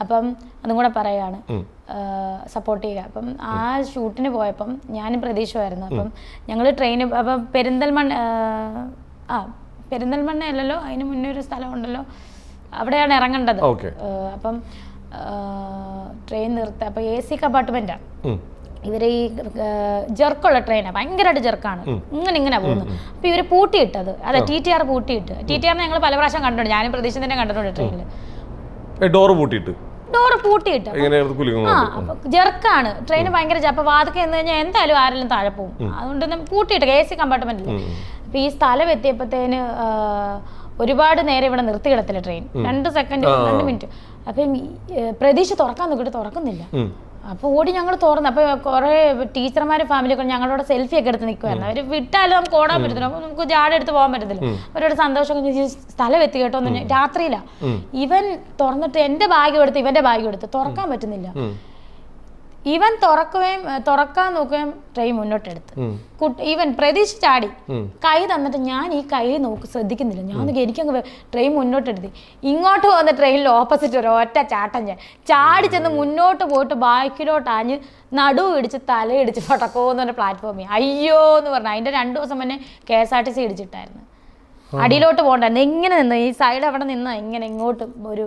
അപ്പം അതും കൂടെ പറയുകയാണ്, സപ്പോർട്ട് ചെയ്യുക. അപ്പം ആ ഷൂട്ടിന് പോയപ്പം ഞാനും പ്രതീക്ഷമായിരുന്നു. അപ്പം ഞങ്ങൾ ട്രെയിന് അപ്പം പെരിന്തൽമണ്ണ അല്ലല്ലോ, അതിന് മുന്നേ ഒരു സ്ഥലമുണ്ടല്ലോ, അവിടെയാണ് ഇറങ്ങേണ്ടത്. അപ്പം ട്രെയിൻ നിർത്തുക. അപ്പം AC കമ്പാർട്ട്മെൻറ്റാണ്. ഇവര് ഈ ജെർക്കുള്ള ട്രെയിനാണ്, ഭയങ്കരമായിട്ട് ജെർക്കാണ്, ഇങ്ങനെ പോകുന്നത്. അപ്പം ഇവർ പൂട്ടിയിട്ടത്, അതെ TTR പൂട്ടിയിട്ട്. TTR ഞങ്ങൾ പല പ്രാവശ്യം കണ്ടിട്ടുണ്ട്, ഞാനും പ്രതീക്ഷ തന്നെ കണ്ടിട്ടുണ്ട് ട്രെയിനിൽ. ഡോറ് പൂട്ടിയിട്ട് ജെർക്കാണ് ട്രെയിൻ ഭയങ്കര. അപ്പൊ വാതൊക്കെ എന്ന് കഴിഞ്ഞാൽ എന്തായാലും ആരെങ്കിലും താഴെ പോകും, അതുകൊണ്ട് പൂട്ടിയിട്ട് AC കമ്പാർട്ട്മെന്റിൽ. അപ്പൊ ഈ സ്ഥലം എത്തിയപ്പോഴത്തേന് ഒരുപാട് നേരം ഇവിടെ നിർത്തിയിടത്തില്ല ട്രെയിൻ, 2 സെക്കൻഡ് 2 മിനിറ്റ്. അപ്പം പ്രതീക്ഷ തുറക്കാൻ നോക്കിയിട്ട് തുറക്കുന്നില്ല. അപ്പോൾ ഓടി ഞങ്ങൾ തുറന്നു. അപ്പോൾ കുറേ ടീച്ചർമാരും ഫാമിലിയൊക്കെ ഞങ്ങളോട് സെൽഫി ഒക്കെ എടുത്ത് നിൽക്കുമായിരുന്നു. അവർ വിട്ടാലും നമുക്ക് ഓടാൻ പറ്റത്തില്ല, അപ്പോൾ നമുക്ക് ജാട എടുത്ത് പോകാൻ പറ്റത്തില്ല. അവരോട് സന്തോഷം സ്ഥലം എത്തി കേട്ടോ എന്ന്. രാത്രിയിലാണ് ഇവൻ തുറന്നിട്ട് എൻ്റെ ബാഗ് എടുത്ത് ഇവൻ്റെ ബാഗ് എടുത്ത് തുറക്കാൻ പറ്റുന്നില്ല. ഇവൻ തുറക്കാൻ നോക്കുകയും ട്രെയിൻ മുന്നോട്ടെടുത്ത് ഇവൻ പ്രതീക്ഷ ചാടി കൈ തന്നിട്ട് ഞാൻ ഈ കൈ ശ്രദ്ധിക്കുന്നില്ല. ഞാൻ എനിക്കങ്ങ് ട്രെയിൻ മുന്നോട്ടെടുത്ത് ഇങ്ങോട്ട് പോകുന്ന ട്രെയിനിൽ ഓപ്പോസിറ്റ് ഒരു ഒറ്റ ചാട്ടം ചാടി ചെന്ന് മുന്നോട്ട് പോയിട്ട് ബാക്കിലോട്ട് ആഞ്ഞ് നടുവ് ഇടിച്ച് തലയിടിച്ച് പടക്കോന്ന് പറഞ്ഞ പ്ലാറ്റ്ഫോമിൽ അയ്യോ എന്ന് പറഞ്ഞു. അതിൻ്റെ 2 ദിവസം മുന്നേ KSRTC ഇടിച്ചിട്ടായിരുന്നു. അടിയിലോട്ട് പോകണ്ടായിരുന്നു, എങ്ങനെ നിന്ന് ഈ സൈഡ് അവിടെ നിന്ന് ഇങ്ങനെ ഇങ്ങോട്ട് ഒരു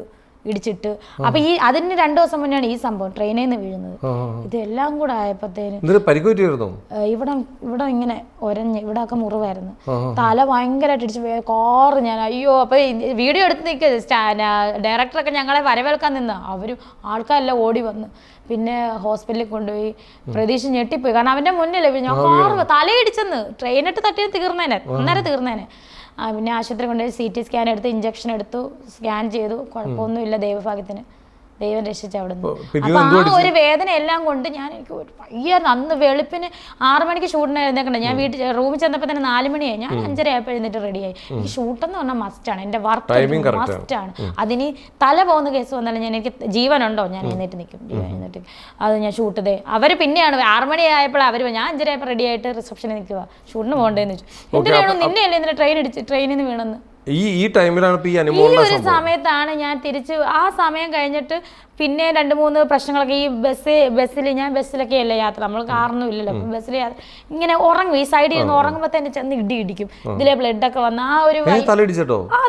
ഇടിച്ചിട്ട്. അപ്പൊ ഈ അതിന് 2 ദിവസം മുന്നെയാണ് ഈ സംഭവം ട്രെയിനിൽ നിന്ന് വീഴുന്നത്. ഇതെല്ലാം കൂടെ ആയപ്പോഴത്തേന് ഇവിടെ ഇങ്ങനെ ഒരഞ്ഞ് ഇവിടെ ഒക്കെ മുറിവായിരുന്നു, തല ഭയങ്കരമായിട്ട് ഇടിച്ച് കാറ്. ഞാൻ അയ്യോ. അപ്പൊ വീഡിയോ എടുത്ത് നിൽക്കുക, ഡയറക്ടറൊക്കെ ഞങ്ങളെ വരവേൽക്കാൻ നിന്ന് അവരും ആൾക്കാരെല്ലാം ഓടി വന്ന് പിന്നെ ഹോസ്പിറ്റലിൽ കൊണ്ടുപോയി. പ്രതീക്ഷ ഞെട്ടിപ്പോയി, കാരണം അവന്റെ മുന്നിൽ ഞാൻ കാറ് തലയിടിച്ചെന്ന് ട്രെയിനിട്ട് തട്ടിയത് തീർന്നേനെ. പിന്നെ ആശുപത്രി കൊണ്ടുപോയി CT സ്കാൻ എടുത്ത് ഇഞ്ചക്ഷൻ എടുത്തു, സ്കാൻ ചെയ്തു, കുഴപ്പമൊന്നുമില്ല ദൈവഭാഗ്യത്തിന്, ദൈവം രക്ഷിച്ച അവിടെ നിന്ന്. അപ്പൊ ആ ഒരു വേദന എല്ലാം കൊണ്ട് ഞാൻ എനിക്ക് വയ്യായിരുന്നു. അന്ന് വെളുപ്പിന് 6 മണിക്ക് ഷൂട്ടിന് എഴുന്നേക്കണ്ടേ. ഞാൻ റൂമിൽ ചെന്നപ്പോൾ തന്നെ 4 മണിയായി. ഞാൻ 5:30 ആയപ്പോൾ എഴുന്നിട്ട് റെഡിയായി. ഈ ഷൂട്ടെന്ന് പറഞ്ഞാൽ മസ്റ്റാണ്, എൻ്റെ വർക്ക് മസ്റ്റാണ്. അതിന് തല പോകുന്ന കേസ് വന്നാലും ഞാൻ എനിക്ക് ജീവനുണ്ടോ ഞാൻ എഴുന്നേറ്റ് നിൽക്കും. എഴുന്നേറ്റ് അത് ഞാൻ ഷൂട്ട് അവർ പിന്നെയാണ് 6 മണി ആയപ്പോൾ അവർ ഞാൻ 5:30 ആയപ്പോൾ റെഡി ആയിട്ട് റിസപ്ഷനിൽ നിൽക്കുക, ഷൂട്ടിന് പോകണ്ടേന്ന് വെച്ചു. എന്തിനാണോ നിന്നെ അല്ലേ ഇന്നലെ ട്രെയിനിൽ നിന്ന് വീണെന്ന്. ഈ ടൈമിലാണ് ഈ ഒരു സമയത്താണ് ഞാൻ തിരിച്ച് ആ സമയം കഴിഞ്ഞിട്ട് പിന്നെ 2-3 പ്രശ്നങ്ങളൊക്കെ ഈ ബസ്സിലൊക്കെ അല്ലേ യാത്ര, നമ്മൾ കാറൊന്നും ഇല്ലല്ലോ. അപ്പം ബസ്സിൽ ഇങ്ങനെ ഉറങ്ങും, ഈ സൈഡിൽ നിന്ന് ഉറങ്ങുമ്പോൾ തന്നെ ചെന്ന് ഇടിക്കും. ഇതിലെ ബ്ലഡ് ഒക്കെ വന്ന് ആ ഒരു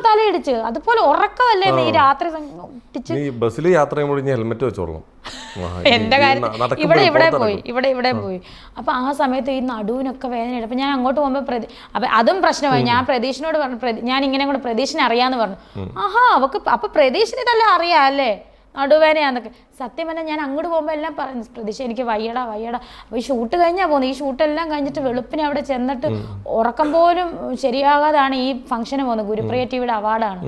തലയിടിച്ച് അതുപോലെ ഉറക്കമല്ലേ ഈ രാത്രി ബസ്സിൽ യാത്ര ചെയ്യുമ്പോൾ ഹെൽമെറ്റ് വെച്ചോളണം. എന്റെ കാര്യം ഇവിടെ പോയി. അപ്പൊ ആ സമയത്ത് ഈ നടുവിനൊക്കെ വേദന. അപ്പൊ ഞാൻ അങ്ങോട്ട് പോകുമ്പോ അപ്പൊ അതും പ്രശ്നമായി. ഞാൻ പ്രതീക്ഷനോട് പറഞ്ഞു, ഞാൻ ഇങ്ങനെ കൂടെ പ്രതീക്ഷനെ അറിയാന്ന് പറഞ്ഞു. ആഹാ അവക്ക് അപ്പൊ പ്രതീക്ഷനെ ഇതെല്ലാം അറിയാം അല്ലേ നടുവേദനയാന്നൊക്കെ. സത്യം പറഞ്ഞാൽ ഞാൻ അങ്ങോട്ട് പോകുമ്പോൾ എല്ലാം പറയുന്നു, പ്രതീക്ഷ എനിക്ക് വയ്യടാ. അപ്പോൾ ഈ ഷൂട്ട് കഴിഞ്ഞാൽ പോകുന്നത്. ഈ ഷൂട്ടെല്ലാം കഴിഞ്ഞിട്ട് വെളുപ്പിനെ അവിടെ ചെന്നിട്ട് ഉറക്കം പോലും ശരിയാകാതാണ് ഈ ഫംഗ്ഷന് പോകുന്നത്. ഗുരുപ്രിയ TVയുടെ അവാർഡാണ്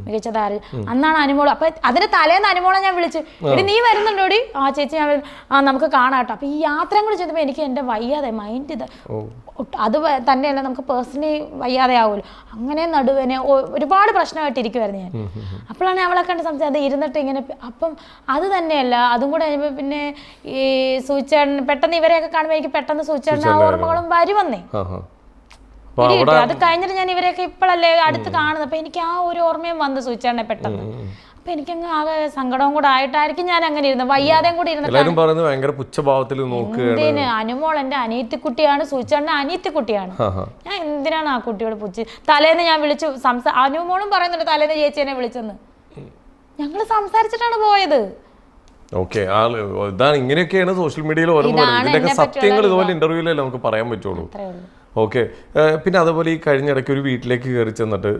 മികച്ച താരം. അന്നാണ് അനുമോള്. അപ്പൊ അതിന് തലേന്ന് അനുമോളെ ഞാൻ വിളിച്ചു, എടി നീ വരുന്നുണ്ടോടി? ആ ചേച്ചി ഞാൻ നമുക്ക് കാണാട്ടോ. അപ്പൊ ഈ യാത്രയും കൂടി ചെന്നപ്പോൾ എനിക്ക് എൻ്റെ വയ്യാതെ മൈൻഡ് അത് തന്നെയല്ല, നമുക്ക് പേഴ്സണലി വയ്യാതെ ആവുമല്ലോ. അങ്ങനെ നടുവേനെ ഒരുപാട് പ്രശ്നമായിട്ടിരിക്കുമായിരുന്നു ഞാൻ. അപ്പോഴാണ് അവളെ കണ്ട് സംസാരിച്ചത് ഇരുന്നിട്ട് ഇങ്ങനെ. അപ്പം അത് തന്നെയല്ല, അതും കൂടെ കഴിയുമ്പോൾ പിന്നെ ഈ സൂചേട്ടൻ പെട്ടെന്ന് ഇവരെയൊക്കെ കാണുമ്പോൾ എനിക്ക് പെട്ടെന്ന് സൂചേട്ടൻ ആ ഓർമ്മകളും വരുവന്നേ. അത് കഴിഞ്ഞിട്ട് ഞാൻ ഇവരെയൊക്കെ ഇപ്പോഴല്ലേ അടുത്ത് കാണുന്നത്. അപ്പൊ എനിക്ക് ആ ഒരു ഓർമ്മയും വന്ന് സൂചിച്ചാണെ പെട്ടെന്ന്. അപ്പൊ എനിക്കങ്ങ് ആകെ സങ്കടവും കൂടെ ആയിട്ടായിരിക്കും ഞാൻ അങ്ങനെ ഇരുന്നത്, വയ്യാതെയും കൂടി ഇരുന്നിട്ട്. അനുമോൾ എന്റെ അനിയത്തിക്കുട്ടിയാണ്, സൂചിച്ചാണ്ട അനിയത്തിക്കുട്ടിയാണ്. ഞാൻ എന്തിനാണ് ആ കുട്ടിയോട് തലേന്ന് ഞാൻ വിളിച്ചു അനുമോളും പറയുന്നുണ്ട് തലേന്ന് ചേച്ചി എന്നെ വിളിച്ചെന്ന്. ഞങ്ങള് സംസാരിച്ചിട്ടാണ് പോയത്. ഇങ്ങനെയൊക്കെയാണ് സോഷ്യൽ മീഡിയയിൽ ഇതിന്റെയൊക്കെ സത്യങ്ങൾ ഇതുപോലെ ഇന്റർവ്യൂലല്ലേ നമുക്ക് പറയാൻ പറ്റുള്ളൂ. ഓക്കെ. പിന്നെ അതുപോലെ ഈ കഴിഞ്ഞിടയ്ക്ക് ഒരു വീട്ടിലേക്ക് കയറി ചെന്നിട്ട്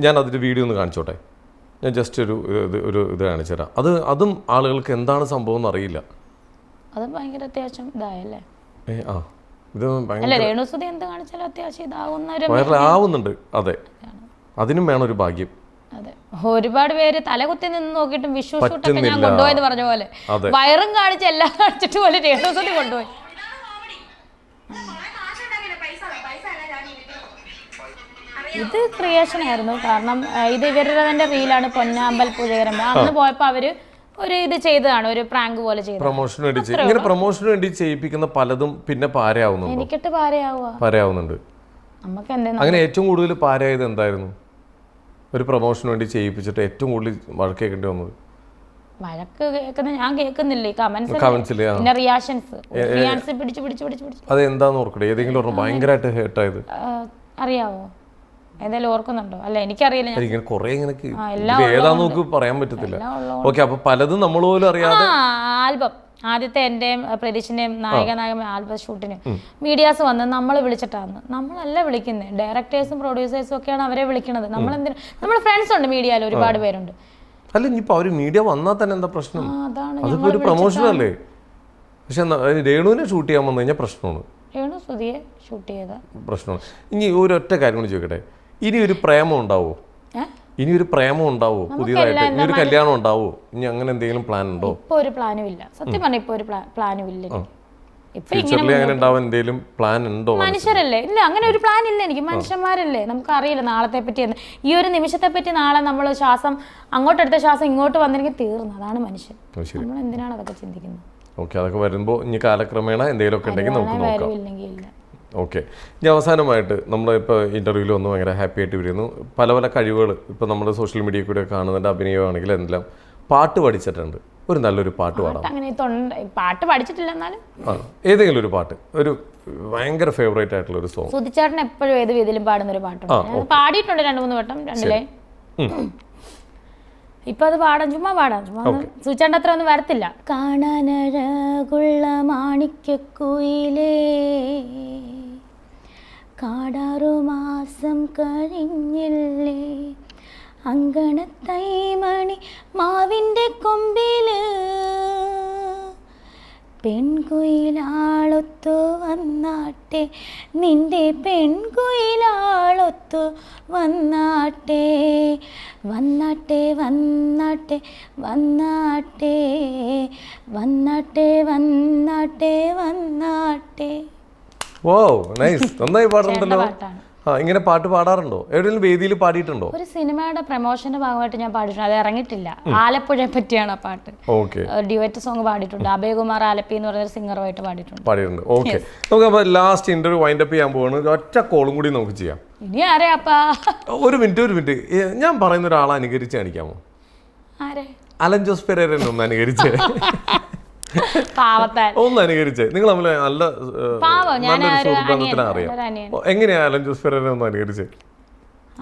ഞാൻ അതിന്റെ വീഡിയോ ഒന്ന് കാണിച്ചോട്ടെ. ഞാൻ ജസ്റ്റ് ഒരു ഇത് കാണിച്ചു തരാം. അതും ആളുകൾക്ക് എന്താണ് സംഭവം എന്ന് അറിയില്ല. അത് ഭയങ്കര അത്യാവശ്യം ഇതായല്ലേ. ഇത് ആവുന്നുണ്ട്. അതെ, അതിനും വേണം ഒരു ഭാഗ്യം. അതെ, ഒരുപാട് പേര് തലകുത്തി നിന്ന് നോക്കിയിട്ടും വിശ്വസൂട്ടൊക്കെ ഞാൻ കൊണ്ടുപോയെന്ന് പറഞ്ഞ പോലെ വയറും കാണിച്ച് എല്ലാം കാണിച്ചിട്ട് പോലെ രേണുസുതി കൊണ്ടുപോയി. ഇത് ക്രിയേഷൻ ആയിരുന്നു. കാരണം ഇത് ഇവരുടെ തന്നെ റീലാണ്. പൊന്നാമ്പൽ പുഴയരമ്പ അന്ന് പോയപ്പോ അവര് ഒരു ഇത് ചെയ്തതാണ്, ഒരു പ്രാങ്ക് പോലെ ചെയ്തത്. പ്രൊമോഷന് വേണ്ടി ചെയ്യിപ്പിക്കുന്ന പലതും പിന്നെ പാരയാവുന്നുണ്ട്. എനിക്കിട്ട് പാരയാവുന്നുണ്ട്. നമുക്ക് അങ്ങനെ ഏറ്റവും കൂടുതൽ പാരയായത് എന്തായിരുന്നു? ഒരു പ്രൊമോഷന് വേണ്ടി ചെയ്യിപ്പിച്ചിട്ട് ഏറ്റവും കൂടുതൽ വഴക്ക് കേൾക്കേണ്ടി വന്നത്? വഴക്ക് കേൾക്കുന്ന ഞാൻ കേൾക്കുന്നില്ലേ കമന്റ്സിൽ, പിന്നെ റിയാക്ഷൻസ് പിടിച്ചു. അത് എന്താന്ന് ഓർക്കട്ടെ, ഏതെങ്കിലും ഒരെണ്ണം ഭയങ്കരമായിട്ട് ഹേർട്ടായത് അറിയാവോ? ഏതായാലും ഓർക്കുന്നുണ്ടോ? അല്ല എനിക്കറിയില്ല. ഏതാന്ന് നമുക്ക് പറയാൻ പറ്റത്തില്ല. ഓക്കെ, അപ്പൊ പലതും നമ്മൾ പോലും അറിയാതെ. ആൽബം ആദ്യത്തെ എന്റെയും പ്രതീഷിന്റെയും നായക ആൽബം ഷൂട്ടിന് മീഡിയാസ് വന്ന് നമ്മൾ വിളിച്ചിട്ടാണ്. നമ്മളല്ല വിളിക്കുന്നത്, ഡയറക്ടേഴ്സും പ്രൊഡ്യൂസേഴ്സും ഒക്കെയാണ് അവരെ വിളിക്കുന്നത്. നമ്മൾ ഫ്രണ്ട്സ് ഉണ്ട് മീഡിയയിൽ, ഒരുപാട് പേരുണ്ട്. അല്ല, ഇനിയിപ്പോ അവര് മീഡിയ വന്നാൽ തന്നെ എന്താ പ്രശ്നം? അതിപ്പോ ഒരു പ്രൊമോഷൻ അല്ലേ. പക്ഷെ രേണുവിനെ ഷൂട്ട് ചെയ്യാൻ വന്നു കഴിഞ്ഞാൽ പ്രശ്നമാണ്. രേണു സുധിയെ ഷൂട്ട് ചെയ്ത പ്രശ്നമാണ്. ഇനി ഒരൊറ്റ കാര്യം കൂടി ചോദിക്കട്ടെ, ഇനി ഒരു പ്രേമം ഉണ്ടാവോ? ഇനിയൊരു പ്രേമം ഉണ്ടാവോ പുതിയതായിട്ട്? ഇനി ഒരു കല്യാണം ഉണ്ടാവോ? ഇനി അങ്ങനെ എന്തെങ്കിലും പ്ലാൻ ഉണ്ടോ? ഇപ്പൊ ഒരു പ്ലാനും ഇല്ല, സത്യം പറഞ്ഞ ഇപ്പൊ ഒരു പ്ലാനും ഇല്ല. മനുഷ്യരല്ലേ, ഇല്ല അങ്ങനെ ഒരു പ്ലാൻ ഇല്ല എനിക്ക്. മനുഷ്യന്മാരല്ലേ, നമുക്ക് അറിയില്ല നാളത്തെ പറ്റി. ഈ ഒരു നിമിഷത്തെ പറ്റി നാളെ നമ്മൾ ശ്വാസം അങ്ങോട്ടെടുത്ത ശ്വാസം ഇങ്ങോട്ട് വന്നിരിക്കും, തീർന്നു. അതാണ് മനുഷ്യൻ. നമ്മൾ എന്തിനാണ് അതൊക്കെ ചിന്തിക്കുന്നത്? ഓക്കെ, അതൊക്കെ വരുമ്പോൾ ഇനി കാലക്രമേണ എന്തെങ്കിലുമൊക്കെ ഉണ്ടെങ്കിൽ നമുക്ക് നോക്കാം. ഓക്കെ, ഇനി അവസാനമായിട്ട് നമ്മളിപ്പോൾ ഇൻ്റർവ്യൂവിൽ വന്ന് ഭയങ്കര ഹാപ്പി ആയിട്ട് വരുന്നു. പല പല കഴിവുകൾ ഇപ്പോൾ നമ്മുടെ സോഷ്യൽ മീഡിയയിൽ കൂടെ കാണുന്നുണ്ട്. അഭിനയമാണെങ്കിൽ എന്തെല്ലാം. പാട്ട് പഠിച്ചിട്ടുണ്ട്, ഒരു നല്ലൊരു പാട്ട് പാടാം. പാട്ട് പഠിച്ചിട്ടില്ല എന്നാലും ഏതെങ്കിലും ഒരു പാട്ട്, ഒരു ഭയങ്കര ഫേവറേറ്റ് ആയിട്ടുള്ള ഒരു സോങ്. സുധിച്ചേട്ടൻ എപ്പോഴും ഏത് വേദിയിലും പാടുന്ന ഒരു പാട്ടുണ്ട്, പാടിയിട്ടുണ്ട് 2-3 വട്ടം, 2 ഇപ്പൊ അത് ചുമ്മാ പാടാം. സുധിച്ചേട്ടൻ അത്ര ഒന്നും വരത്തില്ല. കാണാനഴകുള്ള മാണിക്യക്കുയിലേ, കാടാറു മാസം കഴിഞ്ഞില്ലേ, അങ്കണത്തൈമണി മാവിൻ്റെ കൊമ്പില്, പെൺകുയിലാളൊത്തു വന്നാട്ടെ, നിന്റെ പെൺകുയിലാളൊത്തു വന്നാട്ടെ, വന്നാട്ടെ വന്നാട്ടെ വന്നാട്ടെ വന്നാട്ടെ വന്നാട്ടെ വന്നാട്ടെ. ഓ നൈസ്, നന്നായി പാടുന്നുണ്ടല്ലോ. ഇങ്ങനെ പാട്ട് പാടാറുണ്ടോ? എവിടെയെങ്കിലും വേദിയിൽ പാടിയിട്ടുണ്ടോ? ഒരു സിനിമയുടെ പ്രൊമോഷന്റെ ഭാഗമായിട്ട് ഞാൻ പാടിയിട്ടുണ്ട്, അത് ഇറങ്ങിയിട്ടില്ല. ആലപ്പുഴയെ പറ്റിയാണ് ആ പാട്ട്. ഡ്യുവറ്റ് സോങ് പാടിയിട്ടുണ്ട്, അഭയകുമാർ ആലപ്പി എന്ന് പറഞ്ഞ സിംഗറുമായിട്ട് പാടിയിട്ടുണ്ട്. ഓക്കെ, നമുക്ക് ലാസ്റ്റ് ഇന്റർവ്യൂ വൈൻഡ് അപ്പ് ചെയ്യാൻ പോവാണ്. ഒറ്റ കോളും കൂടി നമുക്ക് ചെയ്യാം. ഇനി ആരെയാപ്പാ? ഒരു മിനിറ്റ്, ഞാൻ പറയുന്ന ഒരാളെ അനുകരിച്ച് കാണിക്കാമോ? അലൻ ജോസ് പെരേരനെ ഒന്ന് അനുകരിച്ച് ഒന്ന് അനുകരിച്ചേ. നിങ്ങൾ തമ്മിൽ നല്ലൊരു സുഹൃബന്ധത്തിന് അറിയാം. എങ്ങനെയാ അലൻ ജോസ് പെരേരനെ ഒന്ന് അനുകരിച്ചേ?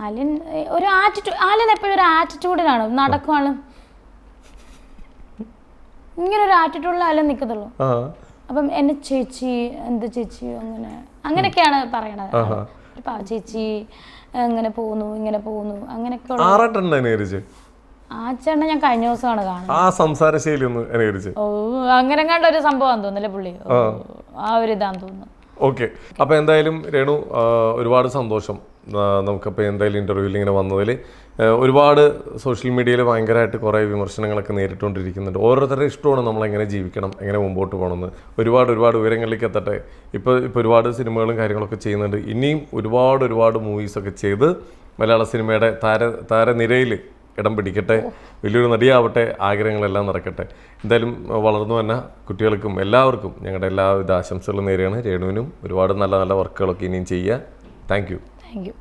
അലൻ എപ്പോഴും ഒരു ആറ്റിറ്റ്യൂഡിലാണ് നടക്കുവാണ്. ഇങ്ങനെ ഒരു ആറ്റിറ്റ്യൂഡിൽ അലൻ നിൽക്കത്തുള്ളൂ. അപ്പം എന്നെ ചേച്ചി, എന്ത് ചേച്ചി, അങ്ങനെയൊക്കെയാണ് പറയണത്. ചേച്ചി എങ്ങനെ പോകുന്നു, ഇങ്ങനെ പോകുന്നു, അങ്ങനെയൊക്കെ. ആ ചേട്ടനെ ഞാൻ കഴിഞ്ഞ ദിവസമാണ് കാണുന്നത്. ആ സംസാര ശൈലി ഒന്ന് അനുകരിച്ച്. അങ്ങനെ കണ്ട ഒരു സംഭവം തോന്നുന്നില്ല പുള്ളി, ആ ഒരു ഇതാന്ന് തോന്നുന്നു. ഓക്കെ, അപ്പോൾ എന്തായാലും രേണു ഒരുപാട് സന്തോഷം. നമുക്കപ്പോൾ എന്തായാലും ഇൻ്റർവ്യൂവിൽ ഇങ്ങനെ വന്നതിൽ. ഒരുപാട് സോഷ്യൽ മീഡിയയിൽ ഭയങ്കരമായിട്ട് കുറേ വിമർശനങ്ങളൊക്കെ നേരിട്ടുകൊണ്ടിരിക്കുന്നുണ്ട്. ഓരോരുത്തരുടെ ഇഷ്ടമാണ് നമ്മളെങ്ങനെ ജീവിക്കണം, എങ്ങനെ മുമ്പോട്ട് പോകണമെന്ന്. ഒരുപാട് ഉയരങ്ങളിലേക്ക് എത്തട്ടെ. ഇപ്പോൾ ഒരുപാട് സിനിമകളും കാര്യങ്ങളൊക്കെ ചെയ്യുന്നുണ്ട്. ഇനിയും ഒരുപാട് മൂവീസൊക്കെ ചെയ്ത് മലയാള സിനിമയുടെ താരനിരയിൽ ഇടം പിടിക്കട്ടെ, വലിയൊരു നടിയാവട്ടെ, ആഗ്രഹങ്ങളെല്ലാം നടക്കട്ടെ. എന്തായാലും വളർന്നു വന്ന കുട്ടികൾക്കും എല്ലാവർക്കും ഞങ്ങളുടെ എല്ലാവിധ ആശംസകളും നേരെയാണ്. രേണുവിനും ഒരുപാട് നല്ല നല്ല വർക്കുകളൊക്കെ ഇനിയും ചെയ്യുക. Thank you.